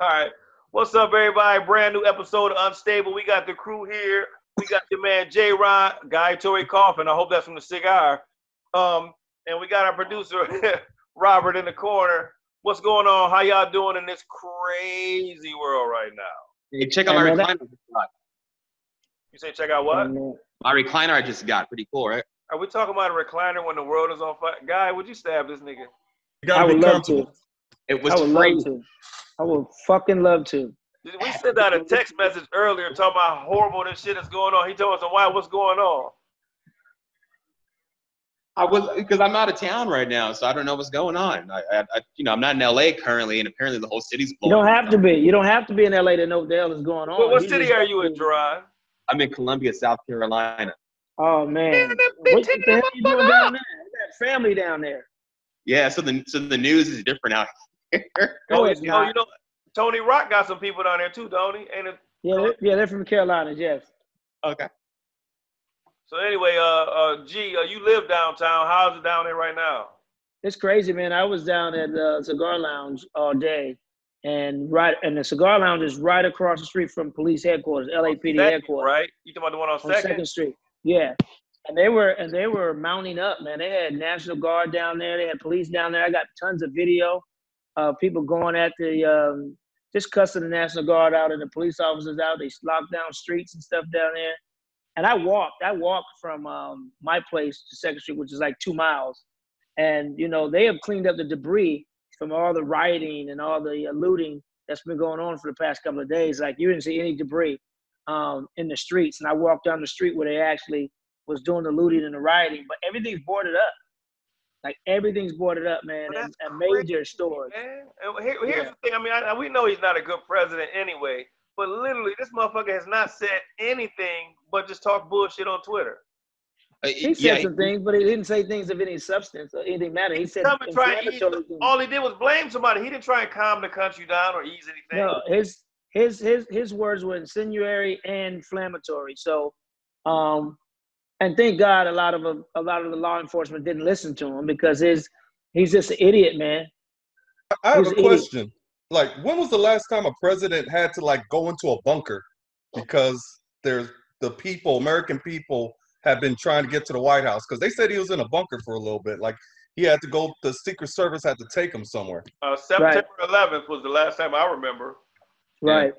All right. What's up, everybody? Brand new episode of Unstable. We got the crew here. We got your man Jaron, guy Torry coughing. I hope that's from the cigar. And we got our producer Robert in the corner. What's going on? How y'all doing in this crazy world right now? Hey, check out my recliner. You say check out what? My recliner I just got. Pretty cool, right? Are we talking about a recliner when the world is on fire? Guy, would you stab this nigga? I would love to. It was I would free. love to. I would fucking love to. We sent out a text message earlier talking about how horrible this shit is going on. He told us, why? What's going on? Because I'm out of town right now, so I don't know what's going on. I'm not in LA currently, and apparently the whole city's blowing. You don't have to be. You don't have to be in LA to know what the hell is going on. What city are you in, Jaron? I'm in Columbia, South Carolina. Oh man, what the hell are you doing down there? I got family down there. Yeah, so the news is different out here. Tony Rock got some people down there too, don't he? Ain't it? Yeah, they're from Carolina, yes. Okay. So anyway, you live downtown. How's it down there right now? It's crazy, man. I was down at the Cigar Lounge all day, and the Cigar Lounge is right across the street from police headquarters, LAPD headquarters. Right? You talking about the one on Second Street? Yeah. And they were mounting up, man. They had National Guard down there. They had police down there. I got tons of video of people going at the just cussing the National Guard out and the police officers out. They locked down streets and stuff down there. And I walked from my place to Second Street, which is like 2 miles. And, they have cleaned up the debris from all the rioting and all the looting that's been going on for the past couple of days. Like, you didn't see any debris in the streets. And I walked down the street where they actually was doing the looting and the rioting. But everything's boarded up. Like, everything's boarded up, man, and major stores. Here's the thing. I mean, we know he's not a good president anyway. But literally, this motherfucker has not said anything but just talk bullshit on Twitter. He said some things, but he didn't say things of any substance or anything matter. He said all he did was blame somebody. He didn't try and calm the country down or ease anything. No, his words were incendiary and inflammatory. So, and thank God a lot of the law enforcement didn't listen to him because he's just an idiot, man. I have a question. Like, when was the last time a president had to go into a bunker because American people have been trying to get to the White House? Because they said he was in a bunker for a little bit. Like, he had to go, the Secret Service had to take him somewhere. September 11th was the last time I remember. Right.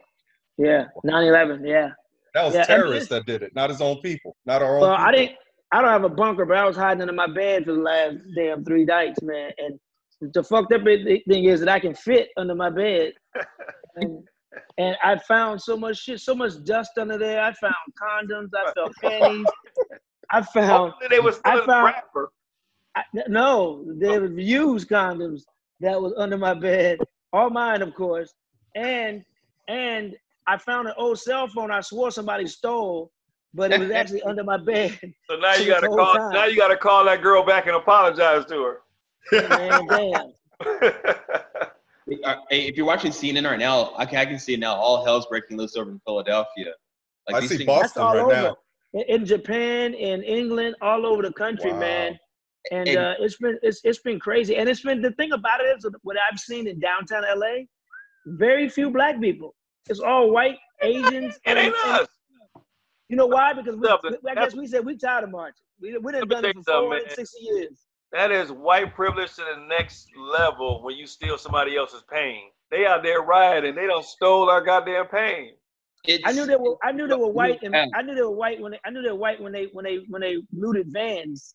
Yeah. 9/11. Yeah. That was terrorists that did it, not his own people, not our own people. I don't have a bunker, but I was hiding under my bed for the last damn 3 nights, man. And the fucked up thing is that I can fit under my bed. And I found so much shit, so much dust under there. I found condoms. I found panties. They were still in the wrapper. No, there was used condoms that was under my bed. All mine, of course. And I found an old cell phone I swore somebody stole, but it was actually under my bed. So now you gotta call. Now you gotta call that girl back and apologize to her. Man, damn. Hey, if you're watching CNN right now, I can see it now. All hell's breaking loose over in Philadelphia. I see Boston right now. In Japan, in England, all over the country, man. And it's been crazy. And it's been, the thing about it is what I've seen in downtown LA, very few black people. It's all white, Asians. It ain't us. You know why? Because I guess we said we tired of marching. We done done it for 460 years. That is white privilege to the next level when you steal somebody else's pain. They out there rioting. They done stole our goddamn pain. I knew they were white, and I knew they were white when they looted vans.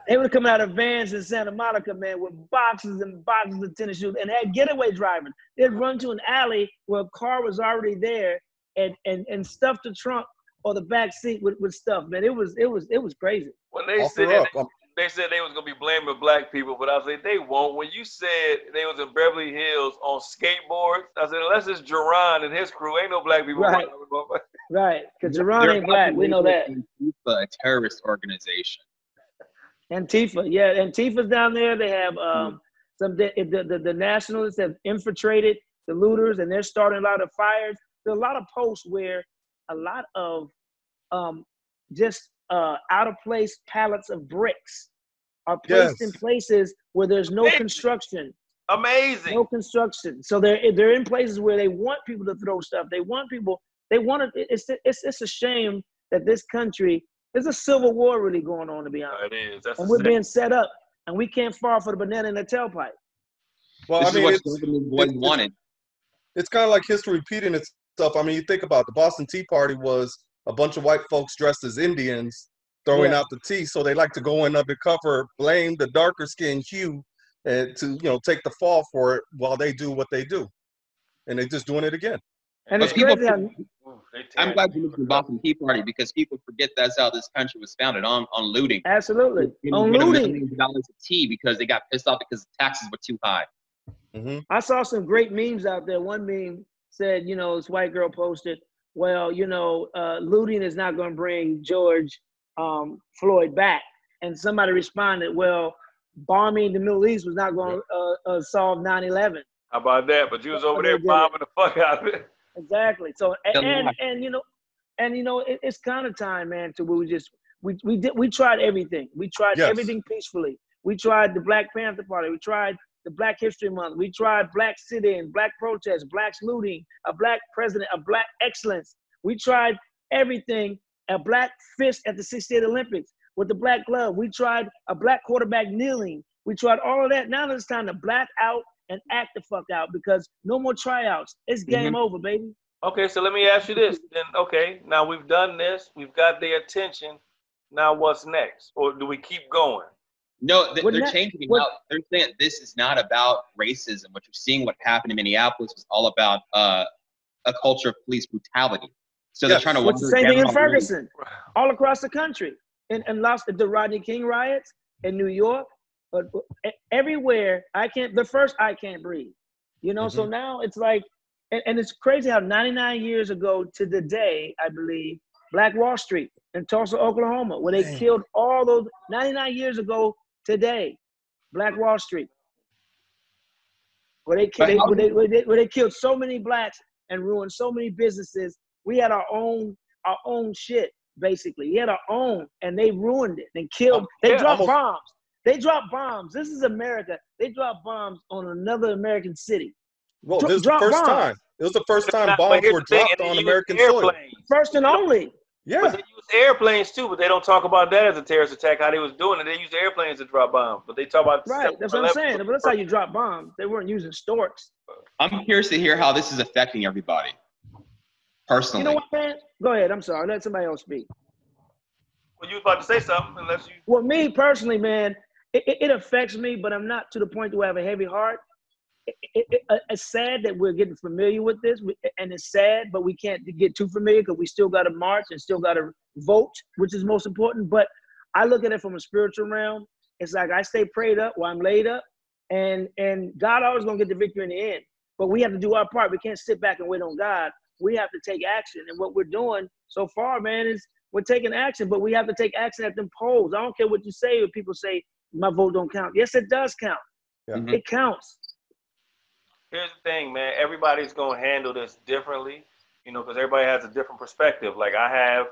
They would come out of vans in Santa Monica, man, with boxes and boxes of tennis shoes, and had getaway drivers. They'd run to an alley where a car was already there, and stuff the trunk or the back seat with stuff, man. It was crazy. When they said they was gonna be blaming black people, but I said they won't. When you said they was in Beverly Hills on skateboards, I said unless it's Jaron and his crew, ain't no black people. Right. Right, because Jaron ain't black. We know that. A terrorist organization. Antifa, yeah, Antifa's down there. They have the nationalists have infiltrated the looters, and they're starting a lot of fires. There's a lot of posts where a lot of just out of place pallets of bricks are placed in places where there's no construction. Amazing. No construction. So they're in places where they want people to throw stuff. They want people. They want to. It's a shame that this country, there's a civil war really going on, to be honest. It is. That's and we're being set up, and we can't fall for the banana in the tailpipe. Well, This I mean, is what boys wanted. It's kind of like history repeating itself. I mean, you think about it, the Boston Tea Party was a bunch of white folks dressed as Indians throwing out the tea. So they like to go in undercover, blame the darker skin hue, and to take the fall for it while they do what they do, and they're just doing it again. And it's crazy. I'm glad you mentioned the Boston Tea Party because people forget that's how this country was founded, on looting. Absolutely, on looting. Millions of dollars of tea because they got pissed off because the taxes were too high. Mm-hmm. I saw some great memes out there. One meme said, this white girl posted, well, looting is not going to bring George Floyd back. And somebody responded, well, bombing the Middle East was not going to solve 9/11. How about that? But you was over there bombing the fuck out of it. Exactly. So it's kind of time, man, to where we tried everything. We tried everything peacefully. We tried the Black Panther Party. We tried the Black History Month. We tried black sit-in, black protests, blacks looting, a black president, a black excellence. We tried everything, a black fist at the 68 Olympics with the black glove. We tried a black quarterback kneeling. We tried all of that. Now it's time to black out and act the fuck out because no more tryouts. It's game over, baby. Okay, so let me ask you this. Then, okay, now we've done this. We've got their attention. Now what's next? Or do we keep going? No, they're changing it out. They're saying this is not about racism. What you're seeing, what happened in Minneapolis, was all about a culture of police brutality. So they're trying to. What's the same thing in Ferguson, all across the country, and the Rodney King riots in New York, but everywhere. The first I can't breathe. So now it's like, and it's crazy how 99 years ago to the day, I believe, Black Wall Street in Tulsa, Oklahoma, where they killed all those 99 years ago today, Black Wall Street, where they killed so many blacks and ruined so many businesses. We had our own shit, basically. We had our own, and they ruined it and killed. They dropped bombs. They dropped bombs. This is America. They dropped bombs on another American city. Well, this is the first time. It was the first time bombs were dropped on American soil. First and only. Yeah. But they use airplanes too, but they don't talk about that as a terrorist attack, how they was doing it. They used airplanes to drop bombs, but they talk about that's what I'm saying. But that's how you drop bombs. They weren't using storks. I'm curious to hear how this is affecting everybody personally. You know what, man? Go ahead. I'm sorry. Let somebody else speak. Well, you was about to say something, unless you. Well, me personally, man, it affects me, but I'm not to the point where I have a heavy heart. It's sad that we're getting familiar with this, and it's sad, but we can't get too familiar because we still got to march and still got to vote, which is most important. But I look at it from a spiritual realm. It's like I stay prayed up while I'm laid up, and God always gonna get the victory in the end. But we have to do our part. We can't sit back and wait on God. We have to take action, and what we're doing so far, man, is we're taking action. But we have to take action at them polls. I don't care what you say. If people say my vote don't count, yes, it does count. Yeah. It counts. Here's the thing, man. Everybody's going to handle this differently, because everybody has a different perspective. Like, I have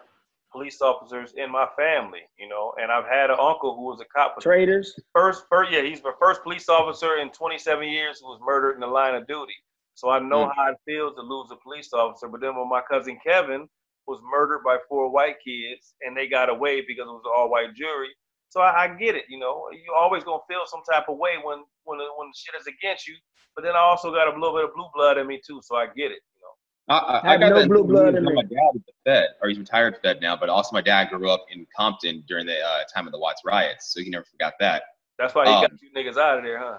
police officers in my family, and I've had an uncle who was a cop. Traitors? He's the first police officer in 27 years who was murdered in the line of duty. So I know how it feels to lose a police officer. But then when my cousin Kevin was murdered by 4 white kids, and they got away because it was an all-white jury. So I get it, you always going to feel some type of way when the shit is against you. But then I also got a little bit of blue blood in me too, so I get it, I got no blue blood in me. My dad was a Fed, or he's retired Fed now, but also my dad grew up in Compton during the time of the Watts riots, so he never forgot that. That's why he got you niggas out of there, huh?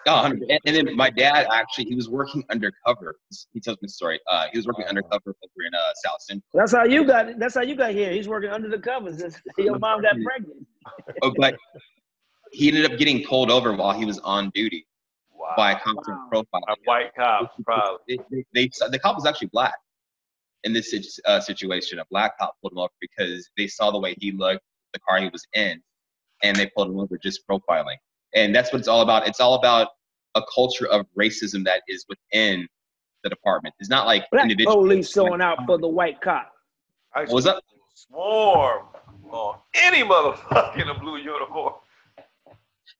And then my dad he was working undercover. He tells me the story. He was working undercover over in South Central. That's how you got it. That's how you got here. He's working under the covers. Your mom got pregnant. But he ended up getting pulled over while he was on duty. Wow. By a Compton profile. A white cop, probably. The cop was actually black in this situation. A black cop pulled him over because they saw the way he looked, the car he was in, and they pulled him over just profiling. And that's what it's all about. It's all about a culture of racism that is within the department. It's not like black police showing out for the white cop. What was that? Swarm on any motherfucker in a blue uniform.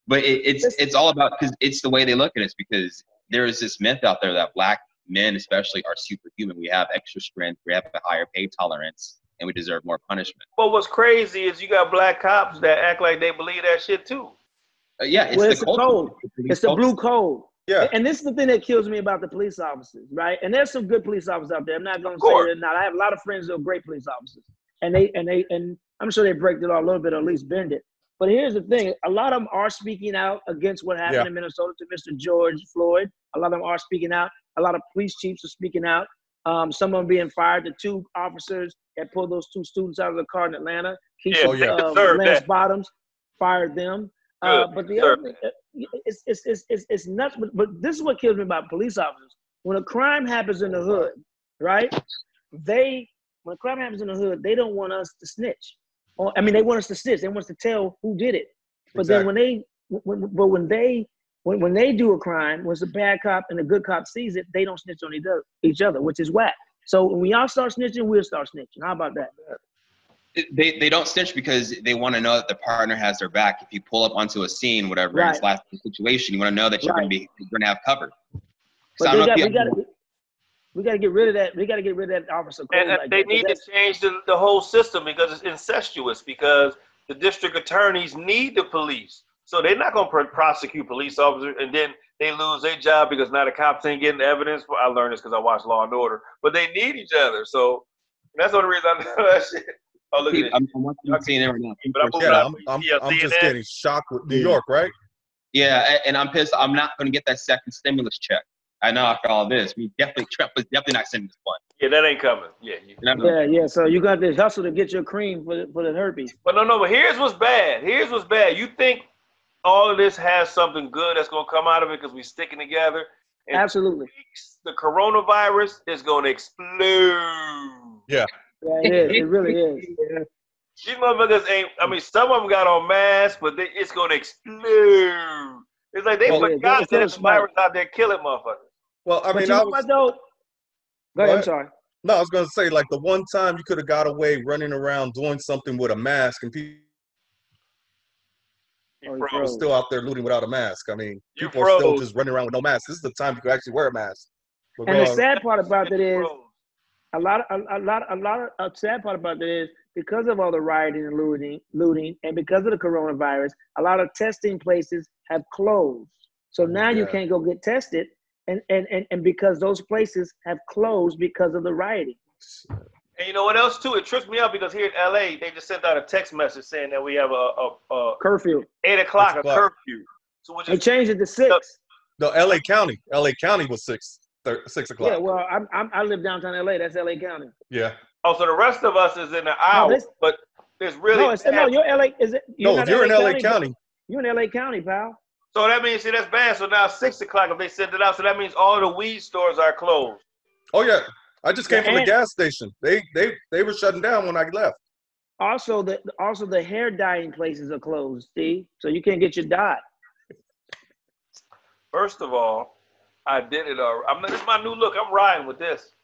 But it's all about, because it's the way they look at us, because there is this myth out there that black men especially are superhuman. We have extra strength, we have a higher pain tolerance, and we deserve more punishment. Well, what's crazy is you got black cops that act like they believe that shit too. Yeah, it's the code. It's the blue code. Yeah. And this is the thing that kills me about the police officers, right? And there's some good police officers out there. I'm not going to say they're not. I have a lot of friends who are great police officers, and I'm sure they break the law a little bit, or at least bend it. But here's the thing: a lot of them are speaking out against what happened in Minnesota to Mr. George Floyd. A lot of them are speaking out. A lot of police chiefs are speaking out. Some of them being fired. The 2 officers that pulled those 2 students out of the car in Atlanta, Lance Bottoms, fired them. But the other thing, it's nuts. But this is what kills me about police officers. When a crime happens in the hood, right? When a crime happens in the hood, they don't want us to snitch. They want us to snitch. They want us to tell who did it. But then when they do a crime, when it's a bad cop and a good cop sees it, they don't snitch on each other, which is whack. So when we all start snitching, we'll start snitching. How about that? They don't snitch because they want to know that the partner has their back. If you pull up onto a scene, whatever, in this last situation, you want to know that you're going to have cover. But we got to get rid of that. We got to get rid of that officer. And they need to change the whole system, because it's incestuous, because the district attorneys need the police. So they're not going to prosecute police officers, and then they lose their job because now the cops ain't getting evidence. Well, I learned this because I watched Law and Order. But they need each other. So that's the only reason I know that shit. Oh, look at it. I'm watching CNN right now. I'm just getting shocked with New York, right? Yeah, and I'm pissed. I'm not going to get that second stimulus check. I know after all this, Trump was definitely not sending this one. Yeah, that ain't coming. Yeah. So you got this hustle to get your cream for the herpes. But no. But here's what's bad. You think all of this has something good that's going to come out of it because we're sticking together? And absolutely. The coronavirus is going to explode. Yeah. Yeah, it is. It really is. These motherfuckers ain't. Some of them got on masks, but it's going to explode. It's like they forgot that there's a virus out there killing motherfuckers. Well, I mean, Go ahead, I'm sorry. No, I was going to say, like, the one time you could have got away running around doing something with a mask, and people are still out there looting without a mask. I mean, people are still just running around with no mask. This is the time you could actually wear a mask. And the sad part about that is, sad part about that is, because of all the rioting and looting, and because of the coronavirus, a lot of testing places have closed. So now you can't go get tested, and because those places have closed because of the rioting. And you know what else too? It trips me out because here in LA, they just sent out a text message saying that we have a curfew, 8 o'clock, a curfew. So they changed it to 6. No, LA County was 6 o'clock. Yeah, well, I live downtown LA. That's LA County. Yeah. Oh, so the rest of us is in the hour, but there's really you're LA. Is it? You're in LA County. You're in LA County, pal. So that means, that's bad. So now 6 o'clock if they send it out. So that means all the weed stores are closed. Oh yeah, I just came from the gas station. They were shutting down when I left. Also, the hair dyeing places are closed, Steve. So you can't get your dye. First of all, I did it already. This is my new look. I'm riding with this.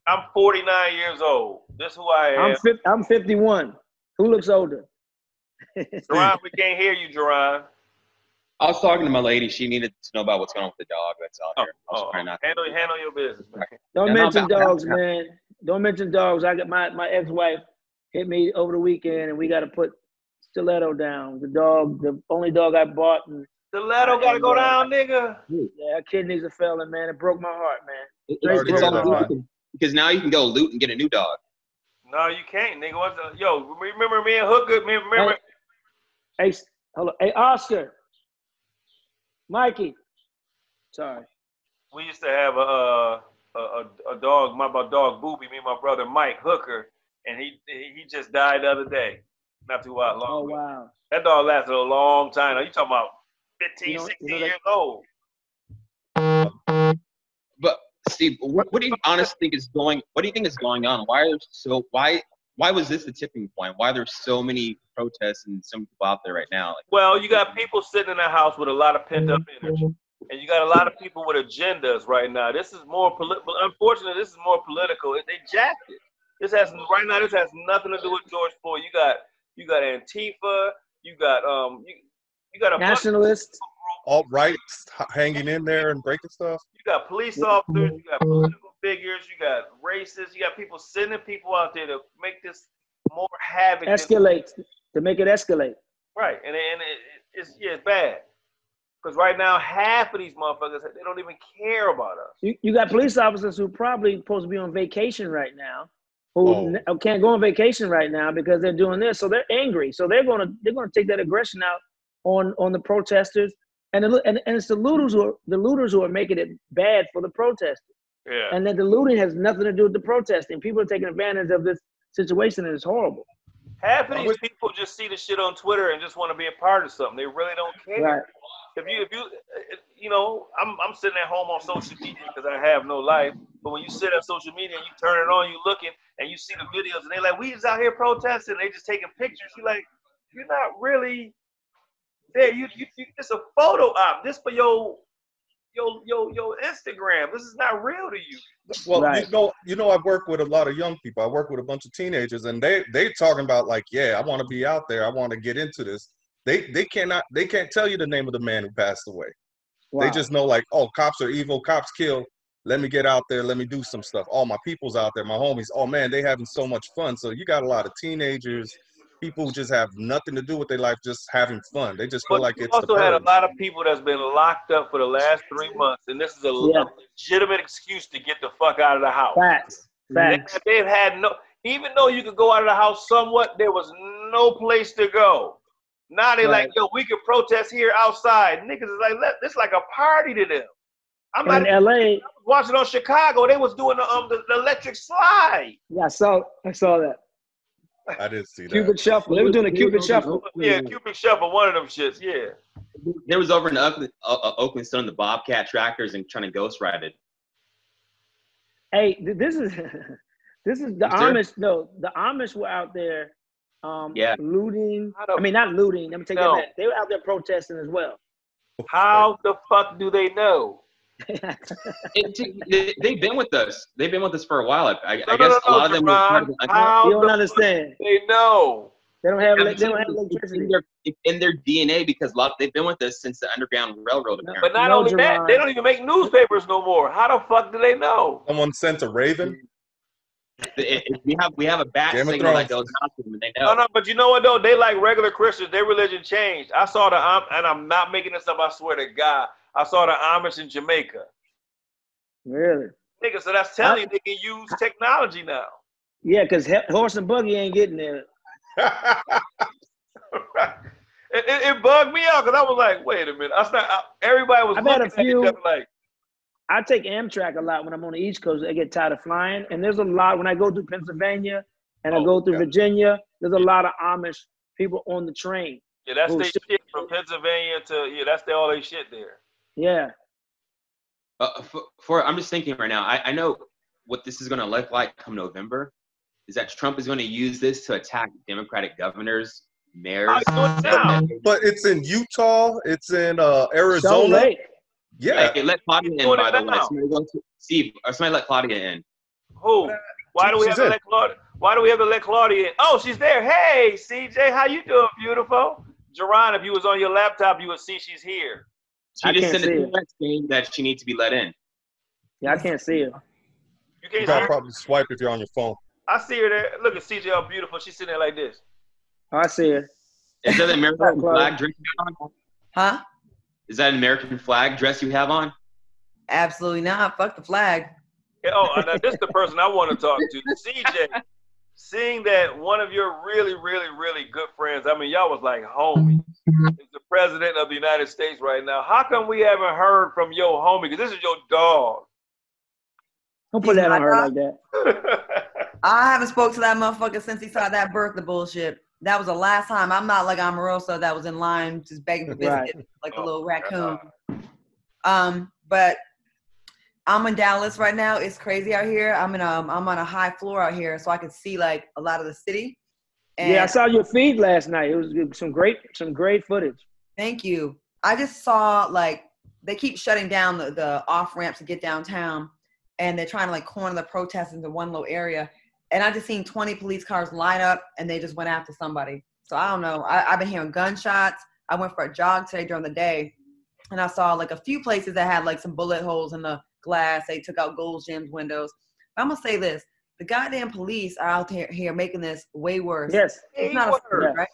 I'm 49 years old. This is who I am. I'm 51. Who looks older? Jaron, we can't hear you, Jaron. I was talking to my lady. She needed to know about what's going on with the dog that's out here. I was trying not to handle your business, man. Don't mention dogs, man. Don't mention dogs. I got my ex-wife hit me over the weekend, and we got to put Stiletto down. The only dog I bought. And Stiletto got to go down, nigga. Yeah, her kidneys are failing, man. It broke my heart, man. It's all heart. Because now you can go loot and get a new dog. No, you can't, nigga. Remember me and Hooker? Remember? Hey, hello. Hey, Oscar. Mikey. Sorry. We used to have a dog, my dog Booby, me and my brother Mike Hooker, and he just died the other day. Not too long ago. Oh, wow. That dog lasted a long time. Now, you talking about 15, 16 years old. But Steve, what do you honestly think is going? What do you think is going on? Why was this the tipping point? Why there's so many protests and so many people out there right now? Well, you got people sitting in the house with a lot of pent up energy, and you got a lot of people with agendas right now. This is more political. Unfortunately, this is more political. They jacked it. This has nothing to do with George Floyd. You got Antifa. You got You got a nationalists, alt-right hanging in there and breaking stuff. You got police officers, you got political figures, you got racists, you got people sending people out there to make this more havoc. To make it escalate. Right, and it's bad. Because right now, half of these motherfuckers, they don't even care about us. You got police officers who probably supposed to be on vacation right now, who can't go on vacation right now because they're doing this. So they're angry. So they're gonna take that aggression out on the protesters, and it's the looters who are making it bad for the protesters. Yeah. And then the looting has nothing to do with the protesting. People are taking advantage of this situation, and it's horrible. Half of these people just see the shit on Twitter and just want to be a part of something. They really don't care. Right. If you know, I'm sitting at home on social media because I have no life. But when you sit at social media and you turn it on, you looking and you see the videos and they're like, we just out here protesting. They just taking pictures. You're like, you're not really there. You it's a photo op. This for your Instagram. This is not real to you. Well, right. you know, I work with a lot of young people. I work with a bunch of teenagers, and they talking about like, yeah, I want to be out there. I want to get into this. They can't tell you the name of the man who passed away. Wow. They just know like, oh, cops are evil. Cops kill. Let me get out there. Let me do some stuff. All my people's out there. My homies. Oh man, they having so much fun. So you got a lot of teenagers. People who just have nothing to do with their life, just having fun. They just feel like it's the purge. Also had a lot of people that's been locked up for the last 3 months, and this is a legitimate excuse to get the fuck out of the house. Facts. They've had even though you could go out of the house somewhat, there was no place to go. Now they like, yo, we can protest here outside. Niggas is like, it's like a party to them. I'm in LA. I was watching on Chicago. They was doing the electric slide. Yeah, I saw that. I didn't see that. Cupid Shuffle. They were doing a Cupid Shuffle. Yeah, Cupid Shuffle, one of them shits, yeah. There was over in Oakland still in the Bobcat tractors and trying to ghost ride it. Hey, this is the Amish. No, the Amish were out there looting. I mean, not looting. Let me take that back. They were out there protesting as well. How the fuck do they know? They've been with us. They've been with us for a while. I guess a lot of them. You don't understand. They know. They don't have electricity in their DNA because they've been with us since the Underground Railroad. Apparently. But not only that, they don't even make newspapers no more. How the fuck do they know? Someone sent a raven. We have a bat signal that goes out to them, and they know. No, but you know what though? They like regular Christians. Their religion changed. I saw and I'm not making this up. I swear to God. I saw the Amish in Jamaica. Really? Nigga, so that's telling you they can use technology now. Yeah, because horse and buggy ain't getting there. It bugged me out because I was like, wait a minute. Everybody was looking at each other like. I take Amtrak a lot when I'm on the East Coast. I get tired of flying. And there's a lot, when I go through Pennsylvania and I go through Virginia, there's a lot of Amish people on the train. Yeah, that's their shit from Pennsylvania to, that's all their shit there. Yeah. I'm just thinking right now, I know what this is going to look like come November, is that Trump is going to use this to attack Democratic governors, mayors. But it's in Utah. It's in Arizona. Yeah. Hey, let Claudia in, by the way. Steve, or somebody let Claudia in. Who? Why do we have to let Claudia? Why do we have to let Claudia in? Oh, she's there. Hey, CJ, how you doing, beautiful? Jaron, if you was on your laptop, you would see she's here. She just sent a text saying that she needs to be let in. Yeah, I can't see her. You can't see her? Probably swipe if you're on your phone. I see her there. Look at CJ, how beautiful. She's sitting there like this. Oh, I see her. Is that an American flag dress you have on? Huh? Is that an American flag dress you have on? Absolutely not. Fuck the flag. Yeah, now this is the person I want to talk to. CJ, seeing that one of your really, really, really good friends, I mean, y'all was like homie, is the president of the United States right now. How come we haven't heard from your homie? Because this is your dog. Don't put that on her like that. I haven't spoke to that motherfucker since he saw that birthday bullshit. That was the last time. I'm not like Omarosa that was in line just begging for biscuits, like a little raccoon. But I'm in Dallas right now. It's crazy out here. I'm on a high floor out here, so I can see like a lot of the city. And yeah, I saw your feed last night. It was some great footage. Thank you. I just saw like they keep shutting down the off ramps to get downtown, and they're trying to like corner the protests into one little area. And I just seen 20 police cars line up, and they just went after somebody. So I don't know. I've been hearing gunshots. I went for a jog today during the day, and I saw like a few places that had like some bullet holes in the glass. They took out Gold's Gym windows. I'm gonna say this: the goddamn police are out here making this way worse. Yes, it's not a story, right?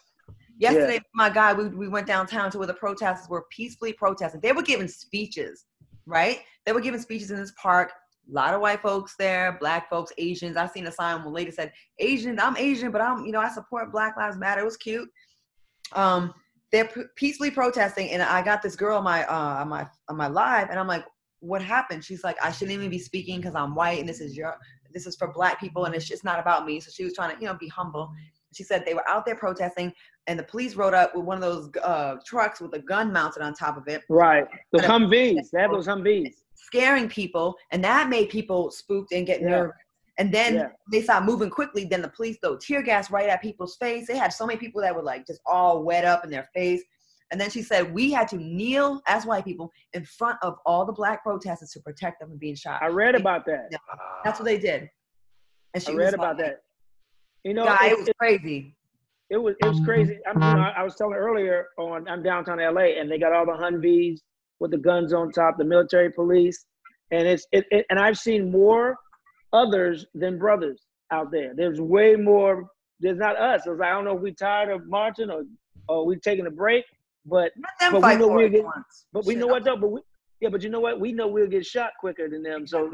Yesterday, my guy, we went downtown to where the protesters were peacefully protesting. They were giving speeches, right? They were giving speeches in this park. A lot of white folks there, black folks, Asians. I seen a sign where a lady said, "Asian, I'm Asian, but I support Black Lives Matter." It was cute. They're peacefully protesting, and I got this girl on my live, and I'm like, "What happened?" She's like, "I shouldn't even be speaking because I'm white, and this is for black people, and it's just not about me." So she was trying to, be humble. She said they were out there protesting, and the police rode up with one of those trucks with a gun mounted on top of it. Right, the Humvees. They have those Humvees. Scaring people, and that made people spooked and get nervous. And then they started moving quickly. Then the police threw tear gas right at people's face. They had so many people that were like just all wet up in their face. And then she said we had to kneel as white people in front of all the black protesters to protect them from being shot. I read about that. Yeah, that's what they did. And I read about that. it was crazy. It was crazy. I was telling earlier I'm downtown LA, and they got all the Humvees with the guns on top, the military police, and and I've seen more others than brothers out there. There's way more. There's not us. I don't know if we're tired of marching or we taking a break, but we know we'll get. But we know what though. But you know what? We know we'll get shot quicker than them. So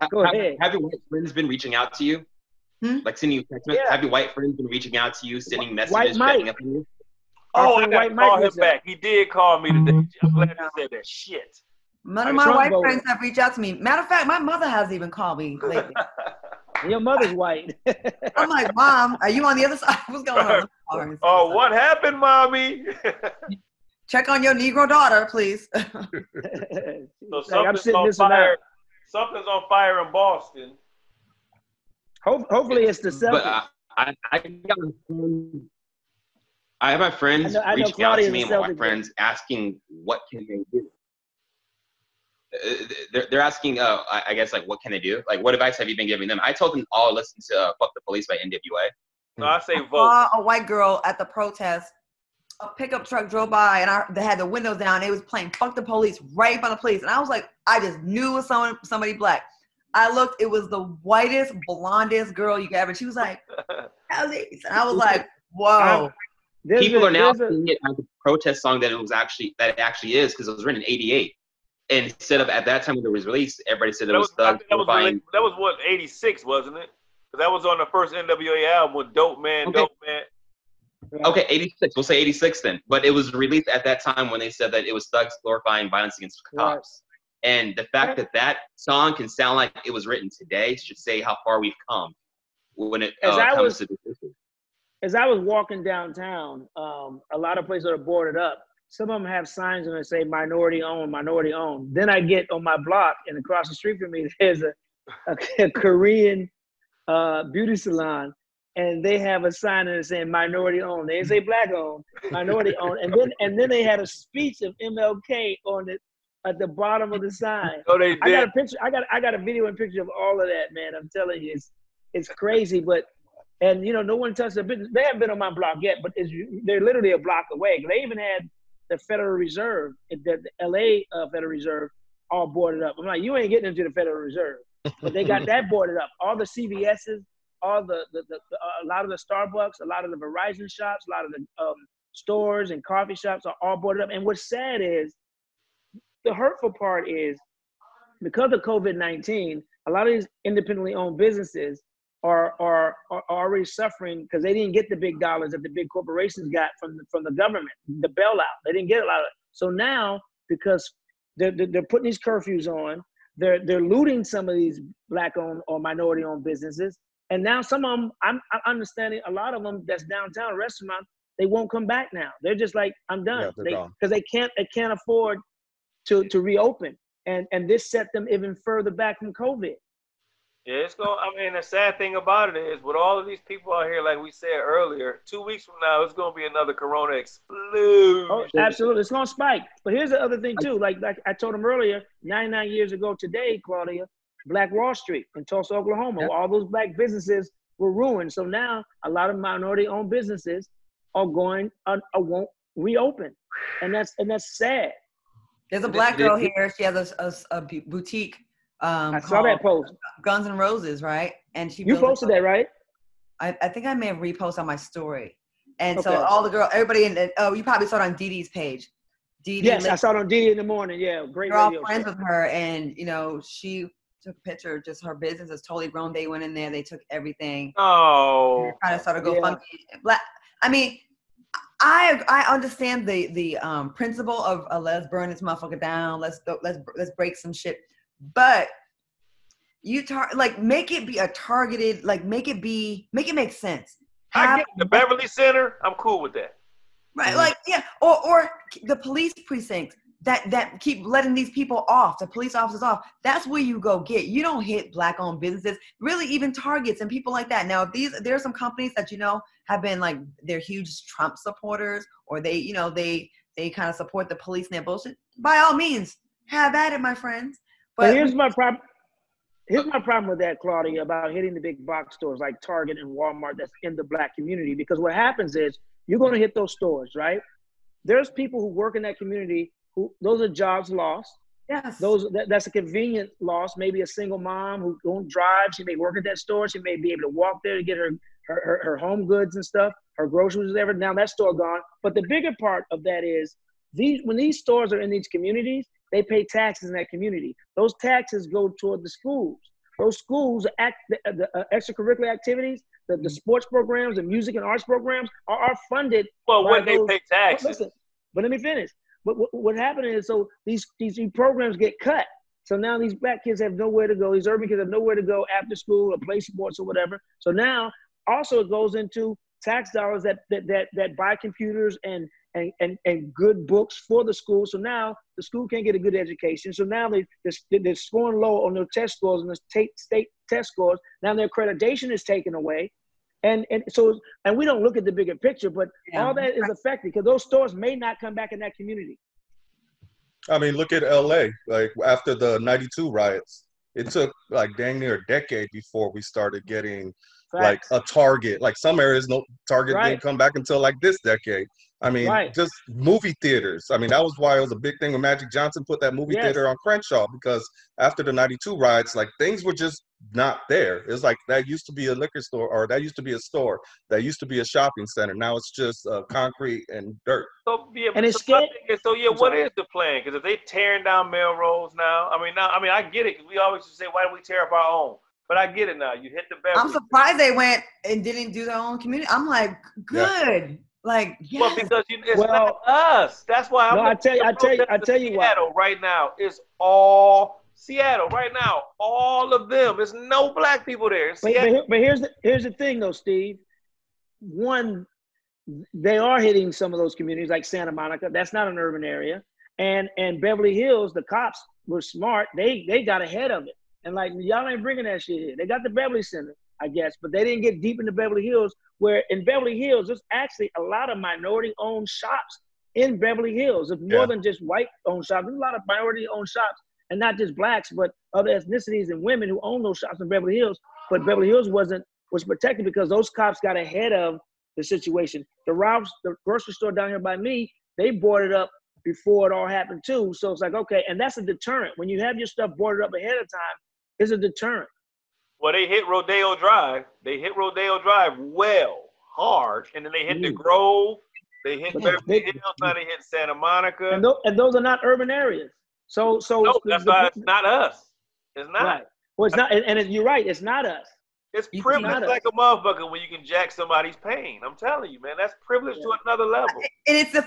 go ahead. Have your white friends been reaching out to you? Like sending you text messages? Have your white friends been reaching out to you, sending messages, checking up on you? Oh, I got to call him back. He did call me today. I'm glad you said that. Shit. None of my white friends have reached out to me. Matter of fact, my mother hasn't even called me lately. Your mother's white. I'm like, Mom, are you on the other side? What's going on? Oh, what happened, Mommy? Check on your Negro daughter, please. So something's on fire. Something's on fire in Boston. Hopefully it's the Celtics. But I have my friends reaching out to me and my white friends asking what can they do. They're asking, I guess, like, what can they do? Like, what advice have you been giving them? I told them all listen to Fuck the Police by NWA. No, I say vote. I saw a white girl at the protest. A pickup truck drove by, and they had the windows down. They was playing Fuck the Police right in front of the police. And I was like, I just knew it was somebody black. I looked, it was the whitest, blondest girl you could ever. She was like, Alice. And I was like, whoa. People are now seeing it as a protest song that it actually is, because it was written in '88. And instead of at that time when it was released, everybody said it was Thug. That was what, 86, wasn't it? Because that was on the first NWA album with Dope Man, okay. Dope Man. Okay, 86. We'll say 86 then. But it was released at that time when they said that it was thugs glorifying violence against cops. Right. And the fact that song can sound like it was written today should say how far we've come when it comes to this issue. As I was walking downtown, a lot of places are boarded up. Some of them have signs on it that say minority owned, minority owned. Then I get on my block, and across the street from me, there's a Korean beauty salon, and they have a sign on it saying minority owned. They didn't say black owned, minority owned. And then they had a speech of MLK on it at the bottom of the sign. Oh, they did. I got a picture. I got a video and picture of all of that, man. I'm telling you, it's crazy. And no one touched the business. They haven't been on my block yet, but they're literally a block away. They even had the Federal Reserve, the LA Federal Reserve, all boarded up. I'm like, you ain't getting into the Federal Reserve, but they got that boarded up. All the CVS's, all a lot of the Starbucks, a lot of the Verizon shops, a lot of the stores and coffee shops are all boarded up. And what's sad is, the hurtful part is, because of COVID-19, a lot of these independently owned businesses are already suffering because they didn't get the big dollars that the big corporations got from the government, the bailout. They didn't get a lot of it. So now, because they're putting these curfews on, they're looting some of these black-owned or minority-owned businesses. And now some of them, I'm understanding a lot of them that's downtown restaurants, they won't come back now. They're just like, I'm done. Because they can't afford to reopen. And this set them even further back from COVID. Yeah, the sad thing about it is, with all of these people out here, like we said earlier, 2 weeks from now, it's going to be another Corona explosion. Oh, absolutely. It's going to spike. But here's the other thing, too. Like I told him earlier, 99 years ago today, Claudia, Black Wall Street in Tulsa, Oklahoma, all those black businesses were ruined. So now a lot of minority-owned businesses are reopen, and that's sad. There's a black girl here. She has a boutique. I saw that post. Guns N' Roses, right? And you posted that, right? I think I may have reposted on my story. And so all the girl, everybody you probably saw it on Dee Dee's page. Yes, I saw it on Dee Dee in the morning. Yeah, great. We're all friends with her, and she took a picture of just her business is totally grown. They went in there, they took everything. Oh, kind of started GoFundMe. I mean, I understand the principle of let's burn this motherfucker down. Let's break some shit, but make it be a targeted, make it make sense. I get the Beverly Center. I'm cool with that. Right, or the police precincts that keep letting these people off, the police officers off. That's where you go get. You don't hit black-owned businesses, really even Targets and people like that. Now, if there are some companies that have been they're huge Trump supporters, or they kind of support the police and their bullshit, by all means, have at it, my friends. But here's my problem. Here's my problem with that, Claudia, about hitting the big box stores like Target and Walmart that's in the black community. Because what happens is you're going to hit those stores, right? There's people who work in that community those are jobs lost. Yes. That's a convenient loss. Maybe a single mom who don't drive. She may work at that store. She may be able to walk there to get her home goods and stuff, her groceries, whatever. Now that store gone. But the bigger part of that is when these stores are in these communities, they pay taxes in that community. Those taxes go toward the schools. Those schools, the extracurricular activities, the sports programs, the music and arts programs are funded. Well, when they pay taxes. Listen, but let me finish. But what happened is, so these programs get cut. So now these black kids have nowhere to go. These urban kids have nowhere to go after school or play sports or whatever. So now also it goes into tax dollars that buy computers and good books for the school. So now the school can't get a good education. So now they're scoring low on their test scores and the state test scores. Now their accreditation is taken away. And we don't look at the bigger picture, but all that is affected because those stores may not come back in that community. I mean, look at LA. After the 92 riots, it took dang near a decade before we started getting a Target. Some areas, no Target didn't come back until this decade. I mean, just movie theaters. I mean, that was why it was a big thing when Magic Johnson put that movie theater on Crenshaw, because after the 92 riots, things were just not there. It's that used to be a liquor store, or that used to be a store, that used to be a shopping center. Now it's just concrete and dirt. So what is the plan? Because if they tearing down Melrose now, I get it. We always say, why don't we tear up our own? But I get it now. You hit the Beverly. I'm surprised they went and didn't do their own community. I'm like, good. Yeah. Well, because it's not us. That's why I tell you what. Seattle right now is all Seattle right now. All of them. There's no black people there. But here's the thing, though, Steve. One, they are hitting some of those communities like Santa Monica. That's not an urban area. And Beverly Hills, the cops were smart. They got ahead of it. And y'all ain't bringing that shit here. They got the Beverly Center, I guess, but they didn't get deep into Beverly Hills, where in Beverly Hills, there's actually a lot of minority-owned shops in Beverly Hills. It's more than just white-owned shops. There's a lot of minority-owned shops, and not just blacks, but other ethnicities and women who own those shops in Beverly Hills. But Beverly Hills was protected because those cops got ahead of the situation. The grocery store down here by me, they boarded up before it all happened too. So it's okay, and that's a deterrent. When you have your stuff boarded up ahead of time, it's a deterrent. Well, they hit Rodeo Drive. Hard, and then they hit the Grove. They hit Beverly Hills. Now they hit Santa Monica. And those are not urban areas. So no, that's why it's not us. It's not. Right. Well, it's not, and you're right. It's not us. It's privilege like a motherfucker when you can jack somebody's pain. I'm telling you, man, that's privilege to another level. And it's at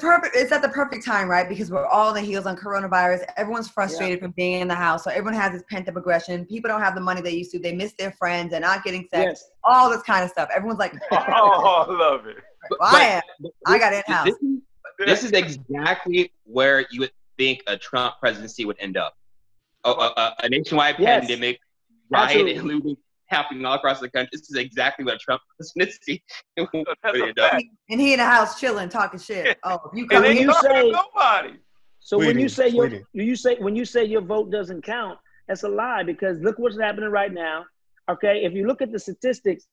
the perfect time, right? Because we're all in the heels on coronavirus. Everyone's frustrated from being in the house. So everyone has this pent-up aggression. People don't have the money they used to. They miss their friends. They're not getting sex. All this kind of stuff. Everyone's like, oh, I love it. Well, I got in-house. This is exactly where you would think a Trump presidency would end up. A nationwide pandemic, riot and looting happening all across the country. This is exactly what a Trump presidency would end up. And he in the house chilling, talking shit. Oh, you come and you say nobody. So when you say your vote doesn't count, that's a lie, because look what's happening right now. Okay, if you look at the statistics,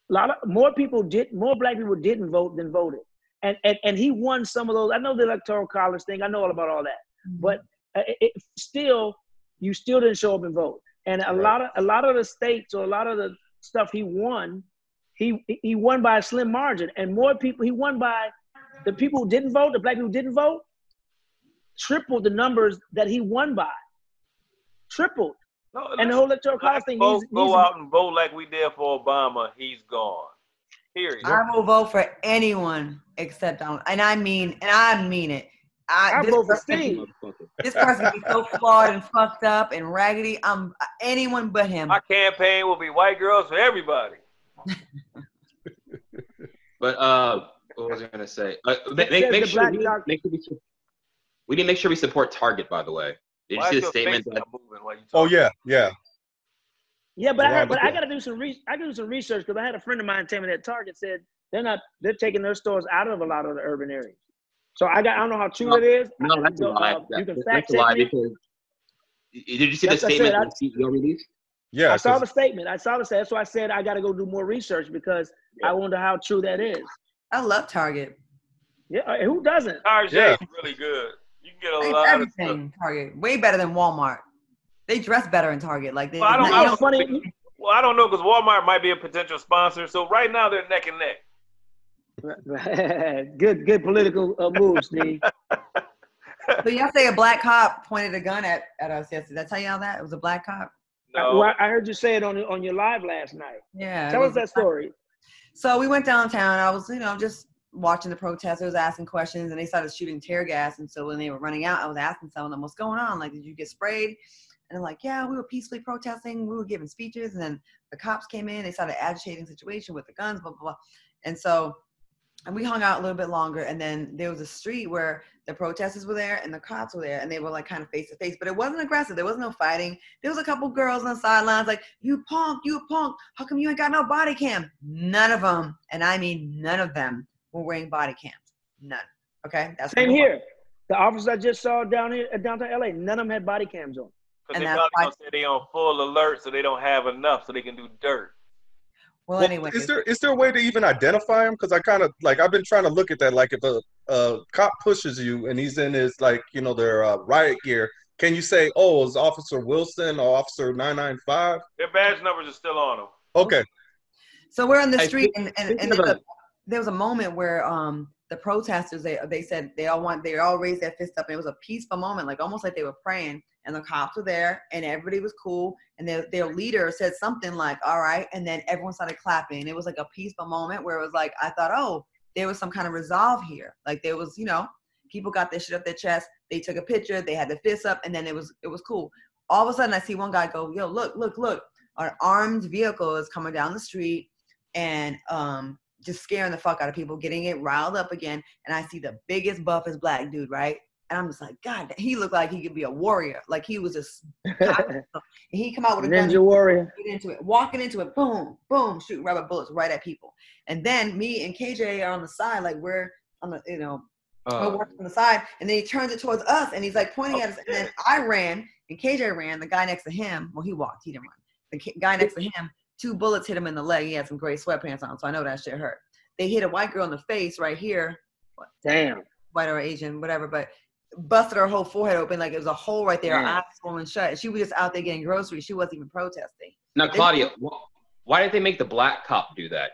more black people didn't vote than voted. and he won some of those. I know the Electoral College thing. I know all about all that. But you still didn't show up and vote. And a lot of the states or a lot of the stuff he won by a slim margin. And more people, he won by the people who didn't vote, the black people who didn't vote, tripled the numbers that he won by. Tripled. No, and the whole Electoral College thing. Go out and vote like we did for Obama. He's gone. Period. I will vote for anyone except Donald. And I mean it. I vote for Steve. This person be so flawed and fucked up and raggedy. Anyone but him. My campaign will be white girls for everybody. But what was I gonna say? Make sure we didn't make sure we support Target. By the way, did you see the statement? Oh yeah. Yeah, but I got to do some research because I had a friend of mine tell me that Target said they're taking their stores out of a lot of the urban areas. So I don't know how true it is. No, that's a lie. You can fact check me. Did you see the statement that the CEO released? Yeah, I saw the statement. That's why I said I got to go do more research because I wonder how true that is. I love Target. Yeah, who doesn't? Target is really good. You can get a lot of everything. Target, way better than Walmart. They dress better in Target. Like I don't know because Walmart might be a potential sponsor. So right now they're neck and neck. Good political move, Steve. So y'all say a black cop pointed a gun at us yesterday. Did I tell y'all that? It was a black cop? No. I heard you say it on your live last night. Yeah. Tell us that story. So we went downtown. I was, just watching the protesters, asking questions, and they started shooting tear gas. And so when they were running out, I was asking some of them, what's going on? Like, did you get sprayed? And they're like, yeah, we were peacefully protesting. We were giving speeches. And then the cops came in. They started agitating the situation with the guns, blah, blah, blah. And so and we hung out a little bit longer. And then there was a street where the protesters were there and the cops were there. And they were like kind of face to face. But it wasn't aggressive. There was no fighting. There was a couple girls on the sidelines like, you punk, you a punk. How come you ain't got no body cam? None of them, and I mean none of them, were wearing body cams. None. Okay? That's same here. The officers I just saw down here at downtown LA, none of them had body cams on. Because they probably gonna say they on full alert, so they don't have enough, so they can do dirt. Well, anyway, is there a way to even identify him? Because I kind of I've been trying to look at that. Like if a cop pushes you and he's in his their riot gear, can you say, oh, it's Officer Wilson or Officer 995? Their badge numbers are still on them. Okay. So we're on the street and there was a moment where the protesters they said they all raised their fist up and it was a peaceful moment, like almost like they were praying. And the cops were there, and everybody was cool. And their leader said something like, all right. And then everyone started clapping. It was like a peaceful moment where it was like, I thought, oh, there was some kind of resolve here. Like there was, people got their shit up their chest. They took a picture. They had their fists up, and then it was cool. All of a sudden, I see one guy go, yo, look. An armed vehicle is coming down the street and just scaring the fuck out of people, getting it riled up again. And I see the biggest, buffest black dude, right? And I'm just like, God, he looked like he could be a warrior. Like he was just, and he come out with a ninja gun, warrior, walking into it, boom, boom, shooting rubber bullets right at people. And then me and KJ are on the side, like we're on the, we're walking on the side. And then he turns it towards us, and he's like pointing at us. And then I ran, and KJ ran. The guy next to him, well, he walked, he didn't run. The guy next to him, 2 bullets hit him in the leg. He had some gray sweatpants on, so I know that shit hurt. They hit a white girl in the face right here. Damn. White or Asian, whatever, but busted her whole forehead open, like it was a hole right there, her eyes swollen shut. And she was just out there getting groceries. She wasn't even protesting. Now, Claudia, why did they make the black cop do that?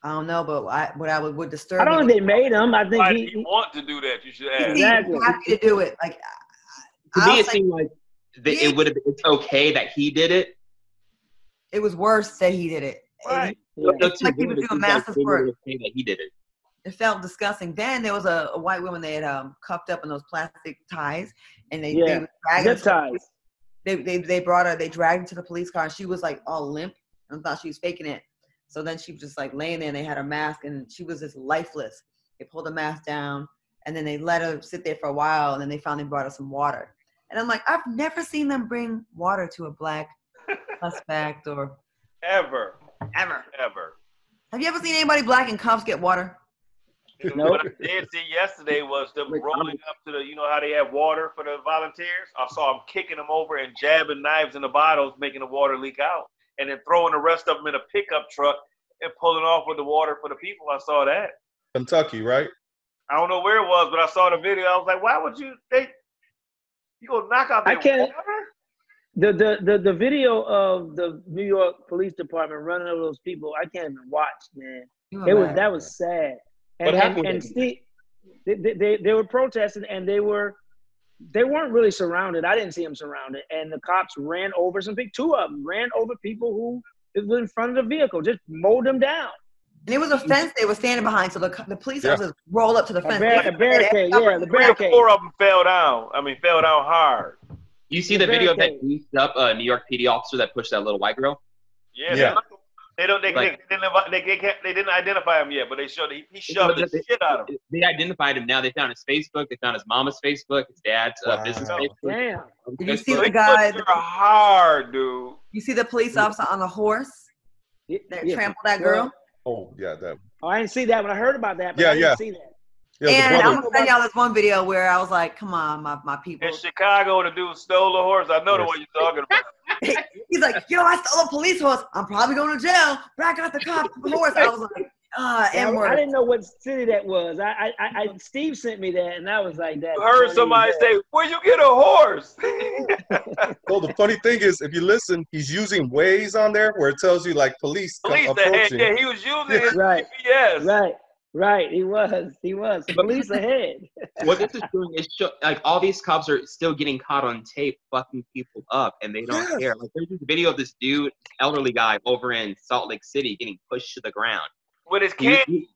I don't know, but what would disturb me. I don't think they made him. I think he want to do that. You should ask. Exactly. He's happy to do it. Like to me, it seemed like it would have been okay that he did it. It was worse that he did it. Right. It's like he was doing massive work. Okay that he did it. It felt disgusting. Then there was a white woman they had cuffed up in those plastic ties, and they dragged zip ties. They brought her. They dragged her to the police car, and she was like all limp, and thought she was faking it. So then she was just like laying there, and they had her mask, and she was just lifeless. They pulled the mask down, and then they let her sit there for a while, and then they finally brought her some water. And I'm like, I've never seen them bring water to a black suspect or ever. Have you ever seen anybody black in cuffs get water? Nope. What I did see yesterday was them rolling up to the, how they have water for the volunteers? I saw them kicking them over and jabbing knives in the bottles, making the water leak out, and then throwing the rest of them in a pickup truck and pulling off with the water for the people. I saw that. Kentucky, right? I don't know where it was, but I saw the video. I was like, why would you go knock out their water? The video of the New York Police Department running over those people, I can't even watch, man. That was sad. And Steve, they were protesting, and they weren't really surrounded. I didn't see them surrounded, and the cops ran over some people. 2 of them ran over people who was in front of the vehicle, just mowed them down. And it was a fence they were standing behind, so the police officers roll up to the fence. A barricade, the barricade. 4 of them fell down. Fell down hard. You see the video of that beefed up New York PD officer that pushed that little white girl? Yeah. They didn't identify him yet, but they showed he shoved the shit out of him. They identified him now. They found his Facebook. They found his mama's Facebook, his dad's business Facebook. Damn. Did you see the guy? Hard, dude. You see the police officer on the horse that trampled that girl? Oh, yeah, that. Oh, I didn't see that when I heard about that. But I didn't see that. Yeah, and I'm gonna send y'all this one video where I was like, "Come on, my people." In Chicago, the dude stole the horse. I know the one you're talking about. He's like, I stole a police horse. I'm probably going to jail, but I got the horse. I was like, I didn't know what city that was. Steve sent me that, and I was like, "That." You heard somebody say, "Where you get a horse?" Well, the funny thing is, if you listen, he's using Waze on there where it tells you like police approaching. Yeah, he was using his GPS. Right, he was. Police ahead. What this is doing is like all these cops are still getting caught on tape fucking people up, and they don't care. Like there's this video of this dude, elderly guy over in Salt Lake City getting pushed to the ground. With his cane?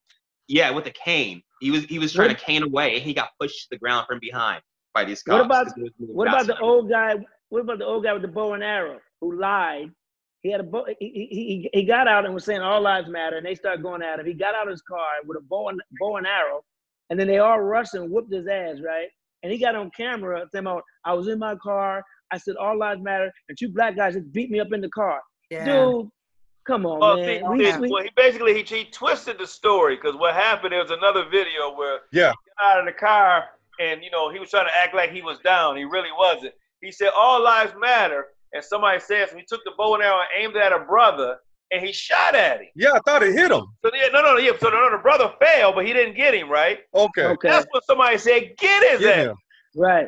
With a cane. He was trying to cane away, and he got pushed to the ground from behind by these cops. What about the old guy? What about the old guy with the bow and arrow who lied? He had a bow. He got out and was saying all lives matter, and they started going at him. He got out of his car with a bow and arrow, and then they all rushed and whooped his ass, right? And he got on camera saying, "I was in my car. I said all lives matter, and 2 black guys just beat me up in the car." Yeah. Dude, come on, man. He twisted the story, because what happened, there was another video where he got out of the car and he was trying to act like he was down. He really wasn't. He said all lives matter. And somebody says he took the bow and arrow and aimed at a brother, and he shot at him. Yeah, I thought it hit him. So the brother fell, but he didn't get him, right? Okay. That's what somebody said. Get his ass. Right.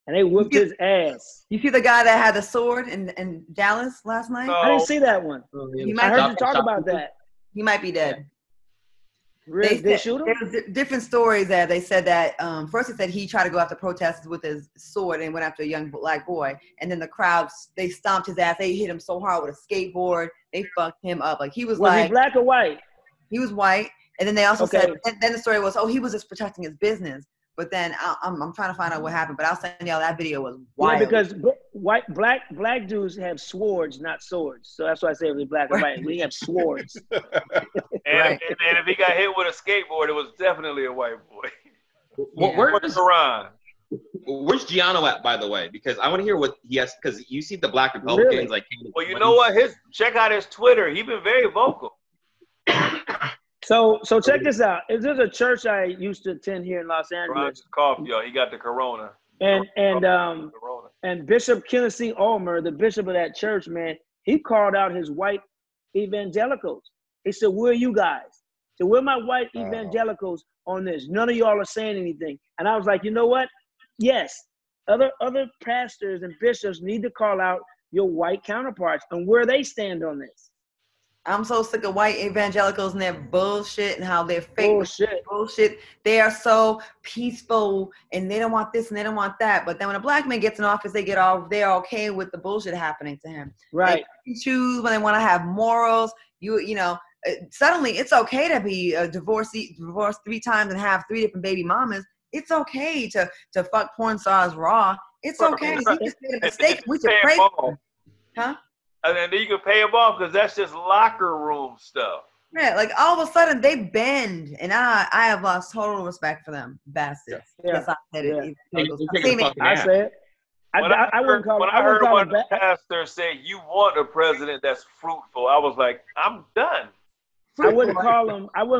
And they whooped his ass. You see the guy that had the sword in Dallas last night? No. I didn't see that one. I heard you talk about that. He might be dead. Really? They shoot him? There's different stories that they said that first they said he tried to go after protesters with his sword and went after a young black boy, and then the crowds, they stomped his ass. They hit him so hard with a skateboard. They fucked him up. Like he was he black or white? He was white. And then they also said, and then the story was, he was just protecting his business. But then I'm trying to find out what happened. But I'll send y'all that video. Was wild. Yeah, because black dudes have swords, not swords. So that's why I say it was black and white. We have swords. And if he got hit with a skateboard, it was definitely a white boy. Where's Jaron? Where's Giano at, by the way? Because I want to hear what he has. Because you see the black Republicans Well, you know what? Check out his Twitter. He's been very vocal. So check this out. There's a church I used to attend here in Los Angeles. Cough, y'all. He got the corona. And Bishop Kenneth Ulmer, the bishop of that church, man, he called out his white evangelicals. He said, "Where are you guys? So where are my white evangelicals on this? None of y'all are saying anything." And I was like, you know what? Yes, other pastors and bishops need to call out your white counterparts and where they stand on this. I'm so sick of white evangelicals and their bullshit and how they're fake bullshit. They are so peaceful and they don't want this and they don't want that. But then when a black man gets in office, they're okay with the bullshit happening to him. Right. They choose when they want to have morals. Suddenly it's okay to be divorced 3 times and have 3 different baby mamas. It's okay to fuck porn stars raw. It's okay. He just made a mistake. We should pray for him. Huh? And then you can pay them off because that's just locker room stuff. Yeah, like all of a sudden they bend, and I have lost total respect for them, bastards. Yeah. Yes, I said it. I say it. I wouldn't call. When I heard one pastor say, "You want a president that's fruitful," I was like, "I'm done." I wouldn't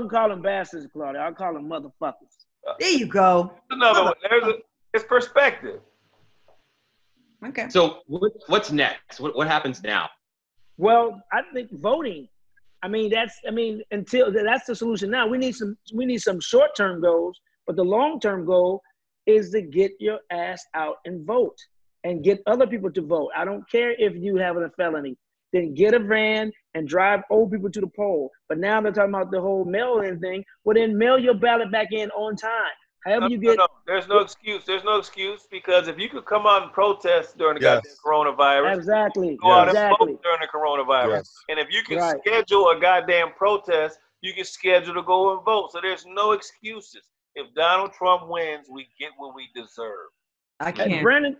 call them bastards, Claudia. I'll call them motherfuckers. There you go. Another one. It's perspective. Okay. So what's next? What happens now? Well, I think voting. I mean, until that's the solution. Now we need some short-term goals, but the long-term goal is to get your ass out and vote and get other people to vote. I don't care if you have a felony. Then get a van and drive old people to the poll. But now they're talking about the whole mail-in thing. Well, then mail your ballot back in on time. However you get. No. There's no excuse. There's no excuse because if you could come out and protest during the goddamn coronavirus, exactly, go out and vote during the coronavirus. Yes. And if you can schedule a goddamn protest, you can schedule to go and vote. So there's no excuses. If Donald Trump wins, we get what we deserve. I can't.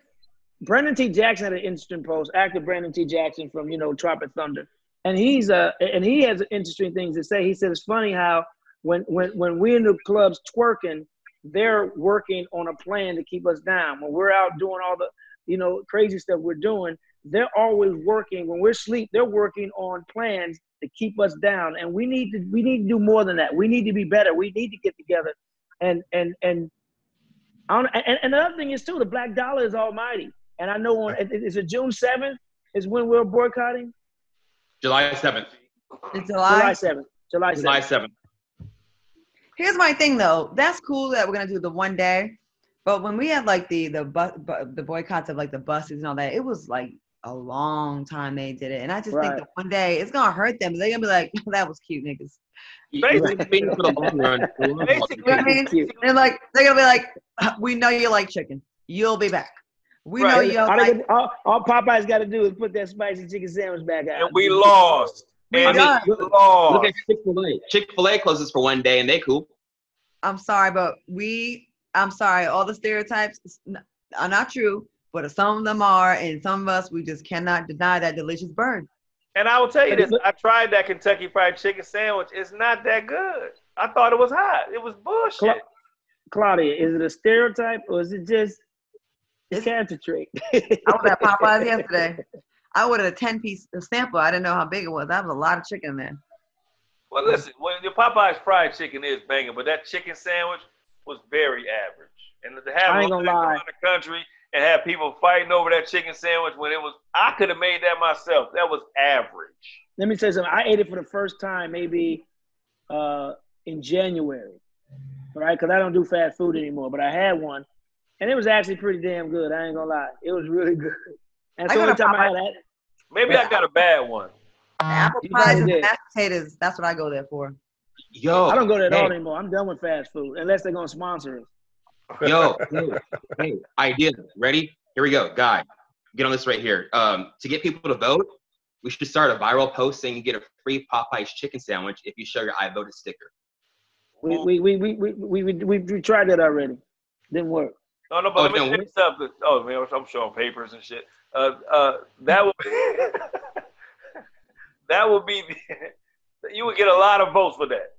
Brendan T. Jackson had an interesting post. Actor Brendan T. Jackson from Tropic Thunder, and he has interesting things to say. He said it's funny how when we're in the clubs twerking, they're working on a plan to keep us down. When we're out doing all the crazy stuff we're doing, they're always working. When we're asleep, they're working on plans to keep us down. And we need to do more than that. We need to be better. We need to get together. And another thing is too, the black dollar is almighty. And I know is it June 7th is when we're boycotting? July 7th. It's July 7th. July 7th. Here's my thing though. That's cool that we're gonna do the one day, but when we had like the boycotts of like the buses and all that, it was like a long time they did it, and I just think that one day it's gonna hurt them. They're gonna be like, "That was cute, niggas." Basically, for the long run. They're gonna be like, "We know you like chicken. You'll be back. We know you." All Popeyes got to do is put that spicy chicken sandwich back out. And we lost. Look at Chick-fil-A. Chick-fil-A closes for one day and they cool. I'm sorry, but I'm sorry, all the stereotypes are not true, but some of them are, and some of us, we just cannot deny that delicious bird. And I will tell you this, I tried that Kentucky Fried Chicken sandwich. It's not that good. I thought it was hot. It was bullshit. Claudia, is it a stereotype or is it just a character trait? I was at Popeyes yesterday. I ordered a 10-piece sample. I didn't know how big it was. That was a lot of chicken in there. Well, listen, the Popeyes fried chicken is banging, but that chicken sandwich was very average. And to have it around the country and have people fighting over that chicken sandwich when I could have made that myself. That was average. Let me say something. I ate it for the first time maybe in January, right? Because I don't do fast food anymore, but I had one, and it was actually pretty damn good. I ain't gonna lie. It was really good. And so every time I had that. Maybe I got a bad one. Apple pies and mashed potatoes. That's what I go there for. Yo, I don't go there at all anymore. I'm done with fast food unless they're gonna sponsor us. Hey, idea. Ready? Here we go, Guy. Get on this right here. To get people to vote, we should start a viral post saying you get a free Popeyes chicken sandwich if you show your I voted sticker. We tried that already. Didn't work. No, but let me tell you something. Oh man, I'm showing papers and shit. That would be you would get a lot of votes for that.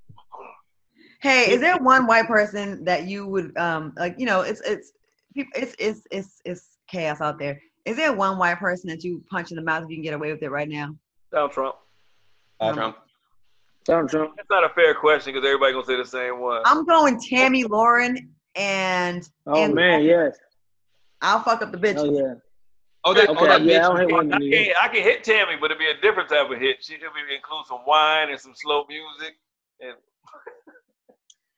Hey, is there one white person that you would it's chaos out there. Is there one white person that you punch in the mouth if you can get away with it right now? Donald Trump. Donald Trump. That's not a fair question because everybody gonna say the same one. I'm going Tammy Lauren and yes. I'll fuck up the bitches. Oh yeah. I can hit Tammy, but it'd be a different type of hit. She'd include some wine and some slow music.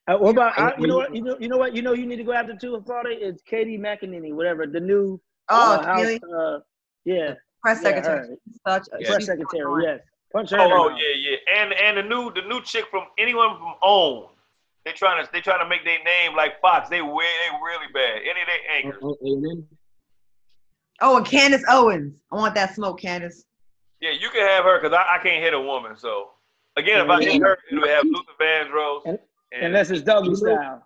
And what about you know what you need to go after too, Claudia? It's Katie McEnany, whatever the new House, press secretary. Press secretary. Yes. Punch her. And the new chick from anyone from OWN. They trying to make their name like Fox. They really bad. Any of their anchors. Oh, and Candace Owens. I want that smoke, Candace. Yeah, you can have her because I can't hit a woman. So again, if I hit her, it would have Luther Vandross. Unless it's doggy style.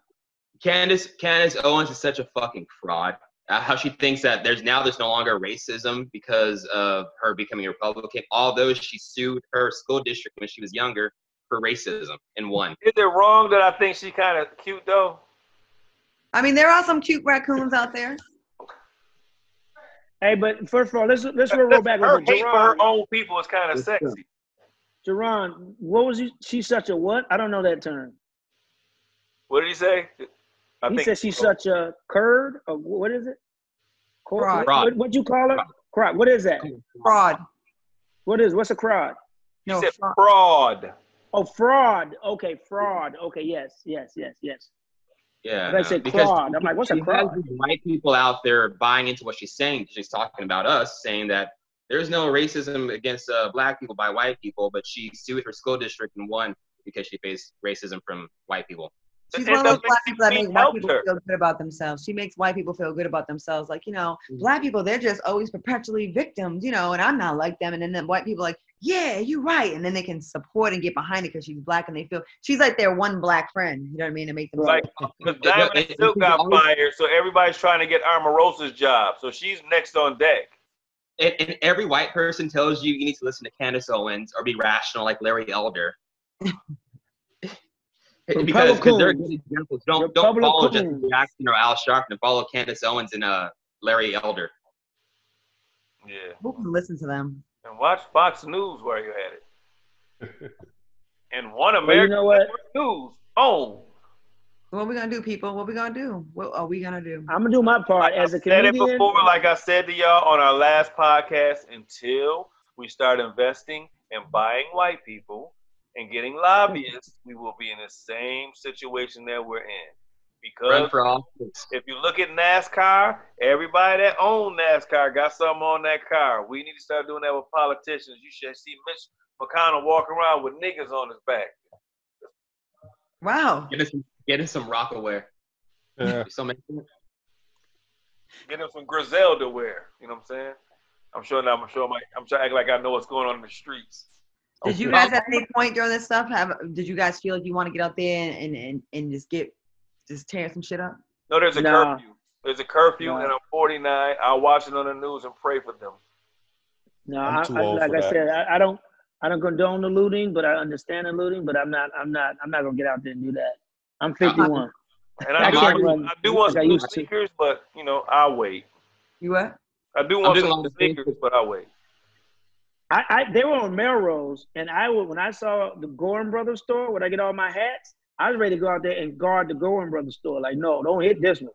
Candace Owens is such a fucking fraud. How she thinks that there's no longer racism because of her becoming a Republican. Although she sued her school district when she was younger for racism and won. Is it wrong that I think she kind of cute though? I mean, there are some cute raccoons out there. Hey, but first of all, let's roll back. Her hate for her own people is kind of sexy. Jaron, what was she's such a what? I don't know that term. What did he say? He said she's such a curd, or what is it? Crod. What'd you call her? Crod. What is that? Crod. What's a crod? You said fraud. Oh, fraud. Okay, fraud. Okay, yes. Yeah, I said fraud. I'm like, what's a she fraud? has these white people out there buying into what she's saying. She's talking about us, saying that there's no racism against black people by white people, but she sued her school district and won because she faced racism from white people. She's one of those black people that make white people feel good about themselves. She makes white people feel good about themselves. Like, black people, they're just always perpetually victims, and I'm not like them. And then the white people are like, yeah, you're right. And then they can support and get behind it because she's black and they feel she's like their one black friend. You know what I mean? To make them like, because Diamond and Silk got fired, so everybody's trying to get Omarosa's job. So she's next on deck. And every white person tells you need to listen to Candace Owens or be rational like Larry Elder. because they're good examples. Don't follow Jesse Jackson or Al Sharpton. Follow Candace Owens and Larry Elder. Yeah. Who can listen to them? And watch Fox News while you're at it. And One American News. Oh. What are we gonna do, people? What are we gonna do? What are we gonna do? I'm gonna do my part as a comedian. Said it before, like I said to y'all on our last podcast, until we start investing and buying white people and getting lobbyists, we will be in the same situation that we're in. Because if you look at NASCAR, everybody that owns NASCAR got something on that car. We need to start doing that with politicians. You should see Mitch McConnell walking around with niggas on his back. Wow. Get him some Rockaware. Yeah. Get him some Griselda wear. You know what I'm saying? I'm trying to act like I know what's going on in the streets. Did you guys at any point during this stuff did you guys feel like you want to get out there and just tear some shit up? No, there's a curfew. There's a curfew, and I'm 49. I'll watch it on the news and pray for them. No, like I said, I don't condone the looting, but I understand the looting. But I'm not gonna get out there and do that. I'm 51. And I do want some new sneakers, but I'll wait. You what? I do want some sneakers, but I'll wait. They were on Melrose, and when I saw the Gorham Brothers store where I get all my hats, I was ready to go out there and guard the Gorham Brothers store. Like, no, don't hit this one.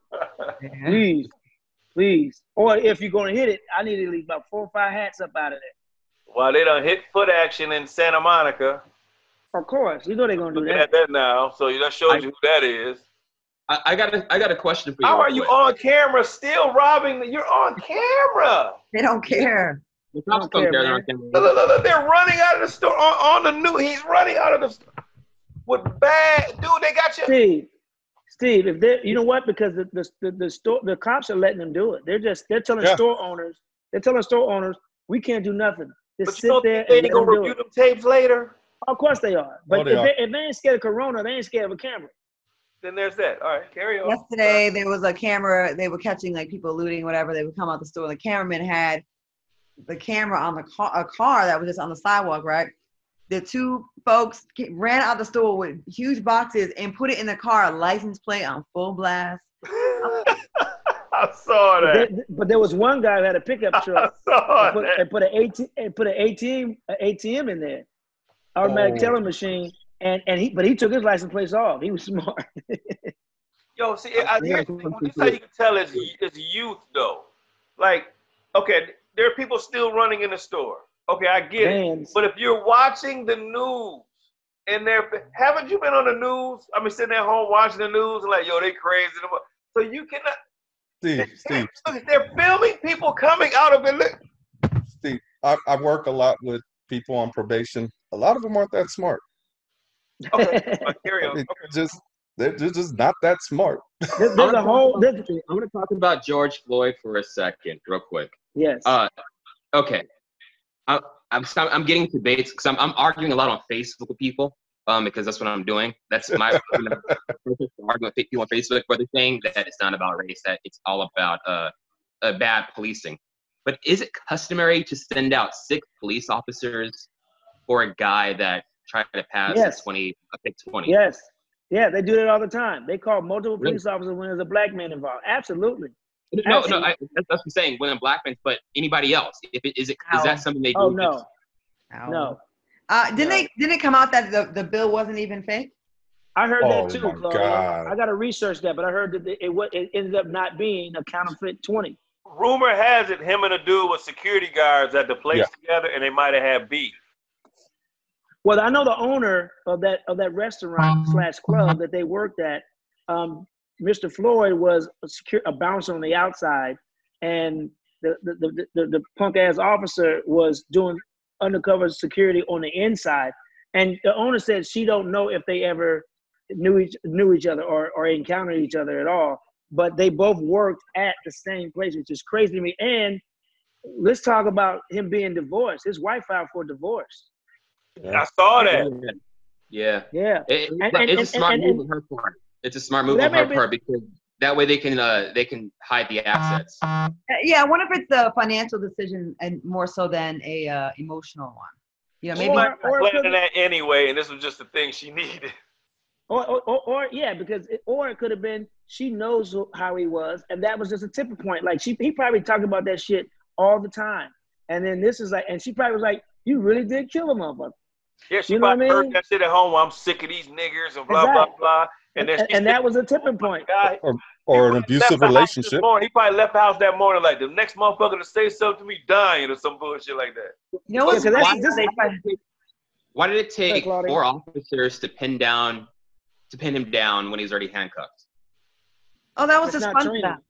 Please. Or if you're going to hit it, I need to leave about 4 or 5 hats up out of there. Well, they done hit Foot Action in Santa Monica. Of course. You know they're going to do that. Looking at that now, so that shows you who that is. I got a question for you. How are you on camera still robbing? You're on camera. They don't care. Look, they're running out of the store on the news. He's running out of the store with bad dude. They got you, Steve. If they, you know what? Because the cops are letting them do it. They're telling store owners. They're telling store owners we can't do nothing. Just sit there. They ain't gonna review them tapes later. Of course they are. But if they ain't scared of Corona, they ain't scared of a camera. Then there's that. All right, carry on. Yesterday there was a camera. They were catching like people looting, whatever. They would come out the store. The cameraman had the camera on a car that was just on the sidewalk, right? The 2 folks ran out the store with huge boxes and put it in the car, license plate on full blast. I saw that. But there was one guy who had a pickup truck and put an ATM in there, automatic teller machine, and he took his license plate off. He was smart. Yo, see, here's how you can tell it's youth though. Like, okay, there are people still running in the store. Okay, I get it. But if you're watching the news and haven't you been on the news? I mean, sitting at home watching the news and like, yo, they crazy. So you cannot. Steve. They're filming people coming out of it. Steve, I work a lot with people on probation. A lot of them aren't that smart. Okay, carry on. They're just not that smart. I want to talk about George Floyd for a second, real quick. Yes. Okay. I'm getting debates because I'm arguing a lot on Facebook with people because that's what I'm doing. That's my argument with people on Facebook, where they're saying that it's not about race, that it's all about bad policing. But is it customary to send out 6 police officers for a guy that tried to pass a 20? Yes. Yeah, they do that all the time. They call multiple police officers when there's a black man involved. Absolutely. No, that's what I'm saying. When a black man, but anybody else, is that something they do? Oh no, no. Didn't it come out that the bill wasn't even fake? I heard that too, Claudia. I got to research that, but I heard that it ended up not being a counterfeit 20. Rumor has it him and a dude with security guards at the place together, and they might have had beef. Well, I know the owner of that restaurant / club that they worked at. Mr. Floyd was a bouncer on the outside, and the punk ass officer was doing undercover security on the inside. And the owner said she don't know if they ever knew each other or encountered each other at all. But they both worked at the same place, which is crazy to me. And let's talk about him being divorced. His wife filed for divorce. Yeah. I saw that. Yeah. Yeah. It's a smart move on her part. It's a smart move on her part because that way they can hide the assets. Yeah, I wonder if it's a financial decision and more so than a emotional one. You know, maybe or planning that anyway, and this was just the thing she needed. Or because it could have been she knows how he was, and that was just a tipping point. Like he probably talked about that shit all the time, and then this is like, and she probably was like, "You really did kill a motherfucker." Yeah, she probably heard that shit at home. Well, I'm sick of these niggers and blah blah blah. And then that was a tipping point. Or an abusive relationship. He probably left the house that morning like the next motherfucker to say something to me dying or some bullshit like that. You know what? Why did it take 4 officers to pin him down when he was already handcuffed? Oh, that was just fun for them.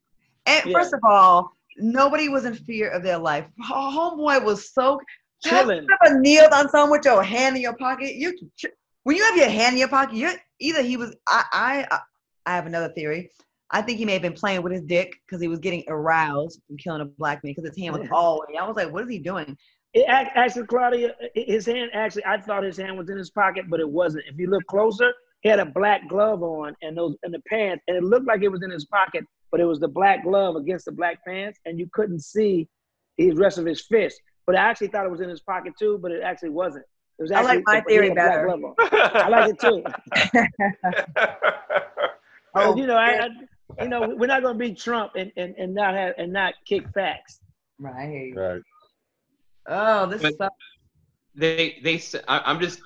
And first of all, nobody was in fear of their life. Homeboy was so chilling. You ever kneeled on someone with your hand in your pocket? When you have your hand in your pocket, he was. I have another theory. I think he may have been playing with his dick because he was getting aroused from killing a black man because his hand was all. I was like, what is he doing? Actually, Claudia, his hand I thought his hand was in his pocket, but it wasn't. If you look closer, he had a black glove on and the pants, and it looked like it was in his pocket, but it was the black glove against the black pants, and you couldn't see the rest of his fist. But I actually thought it was in his pocket too, but it actually wasn't. It was actually, I like my theory better. I like it too. We're not gonna be Trump and not kick facts. Right. Right. Oh, this sucks. I'm just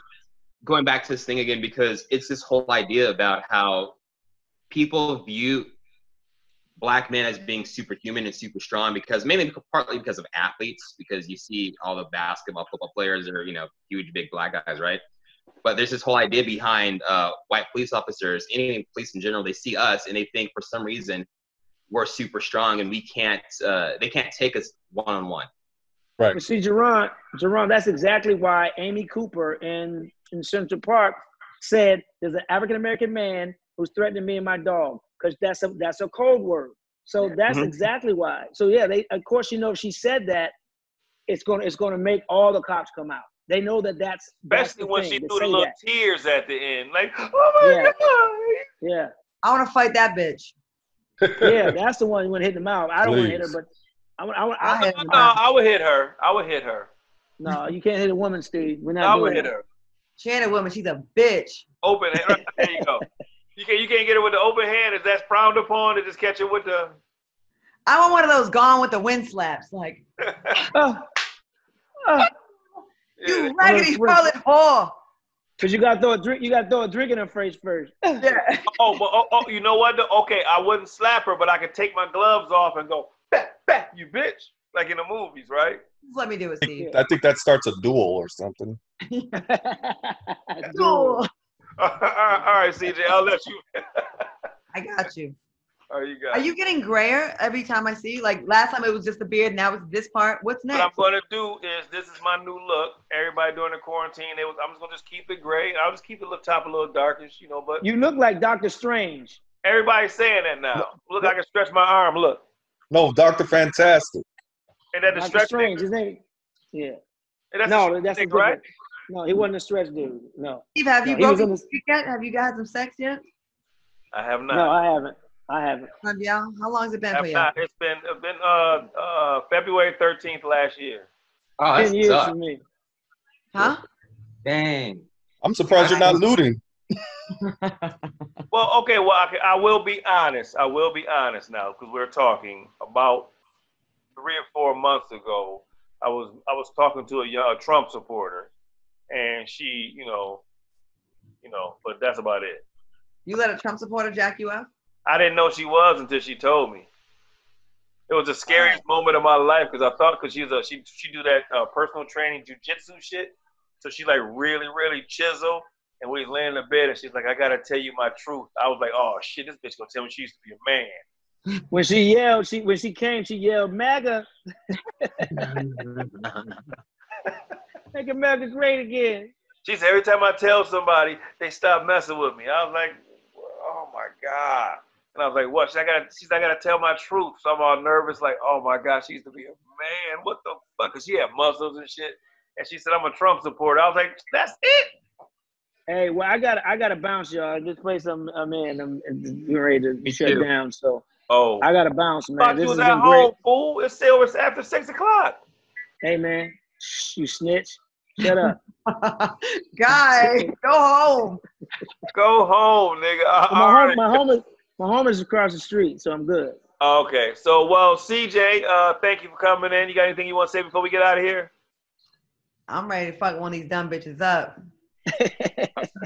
going back to this thing again because it's this whole idea about how people view black men as being superhuman and super strong partly because of athletes, because you see all the basketball, football players are, huge, big black guys, right? But there's this whole idea behind white police officers, any police in general, they see us and they think for some reason we're super strong and they can't take us one-on-one. Right. But see, Jaron, that's exactly why Amy Cooper in Central Park said there's an African-American man who's threatening me and my dog, because that's a code word. So that's exactly why. So yeah, of course, she said that it's gonna make all the cops come out. They know that's especially when she threw the little tears at the end, like, oh my God. Yeah. I want to fight that bitch. Yeah, that's the one who went hit him out. I don't want to hit her, but I would hit her. I would hit her. No, you can't hit a woman, Steve. We're not. I would hit her. She ain't a woman. She's a bitch. Open hand. Right, there you go. You can't get it with the open hand. Is that frowned upon to just catch it with the? I want one of those Gone with the Wind slaps, like. You raggedy scarlet whore. Cause you gotta throw a drink. You gotta throw a drink in her face first. Yeah. You know what? Okay, I wouldn't slap her, but I could take my gloves off and go, back, you bitch, like in the movies, right? Just let me do it, Steve. I think that starts a duel or something. Duel. All right, CJ, I'll let you. I got you. Oh, you got. Are you getting grayer every time I see you? Like last time it was just the beard, now it's this part. What's next? What I'm gonna do is this is my new look. Everybody during the quarantine, I'm just gonna keep it gray. I'll just keep the top a little darkish, But you look like Dr. Strange. Everybody's saying that now. Look, I can stretch my arm. Look. No, Dr. Fantastic. And that the Dr. stretch Strange, his name. Yeah. No, that's a right. No, he wasn't a stretch dude. No. Steve, have you broken yet? Have you guys had some sex yet? I have not. No, I haven't. How long has it been for you? It's been February 13th last year. Oh, 10 years for me. Huh? Dang. I'm surprised you're not looting. Well, okay. Well, I will be honest. I will be honest now, because we're talking about 3 or 4 months ago. I was talking to a Trump supporter, and she, but that's about it. You let a Trump supporter jack you up? I didn't know she was until she told me. It was the scariest moment of my life because I thought she do that personal training jujitsu shit. So she like really, really chiseled. And we was laying in the bed, and she's like, "I gotta tell you my truth." I was like, "Oh shit, this bitch gonna tell me she used to be a man." When she yelled, when she came, she yelled, "MAGA, make America great again." She said, "Every time I tell somebody, they stop messing with me." I was like, "Oh my god!" And I was like, "What?" She's like, "I gotta tell my truth." So I'm all nervous, like, "Oh my god, she used to be a man. What the fuck?" Cause she had muscles and shit. And she said, "I'm a Trump supporter." I was like, "That's it." Hey, well, I gotta bounce, y'all. This place I'm in, I'm ready to shut down. So I gotta bounce, man. Thought This you was has at been home, great. fool. It's still after 6 o'clock. Hey, man, you snitch. Shut up. Guy, go home. Go home, nigga. My home is across the street, so I'm good. Okay, so well, CJ, thank you for coming in. You got anything you want to say before we get out of here? I'm ready to fuck one of these dumb bitches up.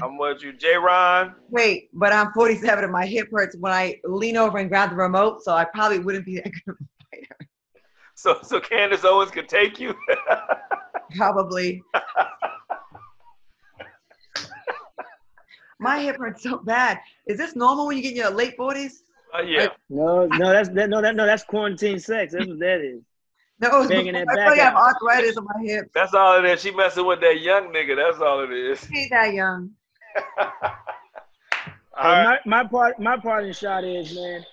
I'm with you, Jaron. Wait, but I'm 47 and my hip hurts when I lean over and grab the remote, so I probably wouldn't be that good of a fighter. So Candace Owens could take you? Probably. My hip hurts so bad. Is this normal when you get in your late 40s? Yeah. No, that's quarantine sex. That's what that is. No, Banging that I back have out. arthritis in my hips. That's all it is. She messing with that young nigga. That's all it is. She ain't that young. My parting shot is, man,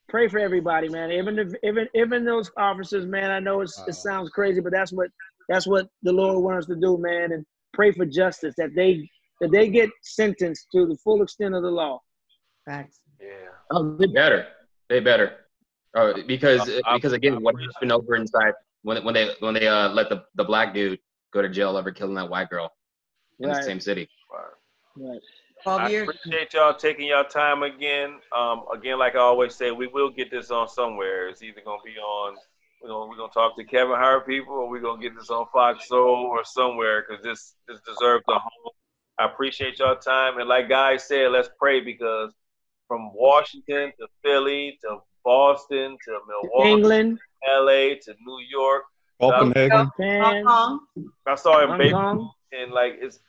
pray for everybody, man. Even those officers, man. I know it sounds crazy, but that's what the Lord wants us to do, man. And pray for justice, that they get sentenced to the full extent of the law. Facts. Yeah. Oh, they better. Because again, what happened over inside when they let the black dude go to jail over killing that white girl in the same city. Right. 12 years. I appreciate y'all taking y'all time again. Again, like I always say, we will get this on somewhere. It's either gonna be on, we're gonna talk to Kevin Hart people, or we're gonna get this on Fox Soul or somewhere, because this deserves a home. I appreciate y'all time, and like Guy said, let's pray, because from Washington to Philly to Boston to Milwaukee, England, LA to New York, Copenhagen. Hong Kong. I saw him Kong. and like it's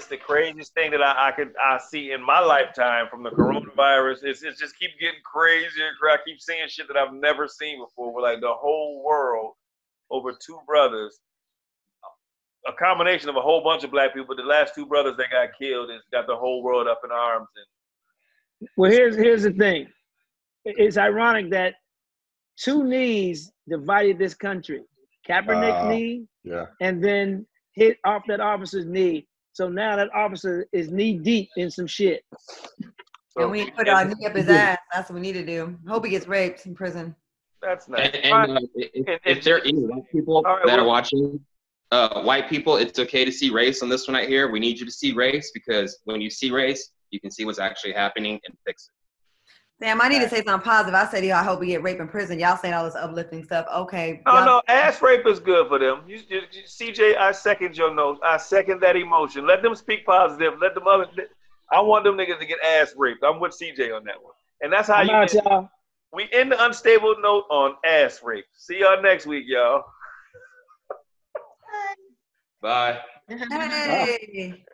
the craziest thing that I see in my lifetime from the coronavirus. It's just keep getting crazier. I keep seeing shit that I've never seen before. Where like the whole world over two brothers, a combination of a whole bunch of black people. But the last two brothers that got killed has got the whole world up in arms. And well, here's the thing. It's ironic that two knees divided this country. Kaepernick's knee, and then hit off that officer's knee. So now that officer is knee deep in some shit. And we put our knee up his ass. That's what we need to do. Hope he gets raped in prison. That's nice. And if there are any white people that are watching, white people, it's okay to see race on this one right here. We need you to see race, because when you see race, you can see what's actually happening and fix it. Sam, I need to say something positive. I said, I hope we get raped in prison. Y'all saying all this uplifting stuff. Okay. No, ass rape is good for them. CJ, I second your note. I second that emotion. Let them speak positive. Let them I want them niggas to get ass raped. I'm with CJ on that one. And that's how y'all. We end the unstable note on ass rape. See y'all next week, y'all. Bye. Hey.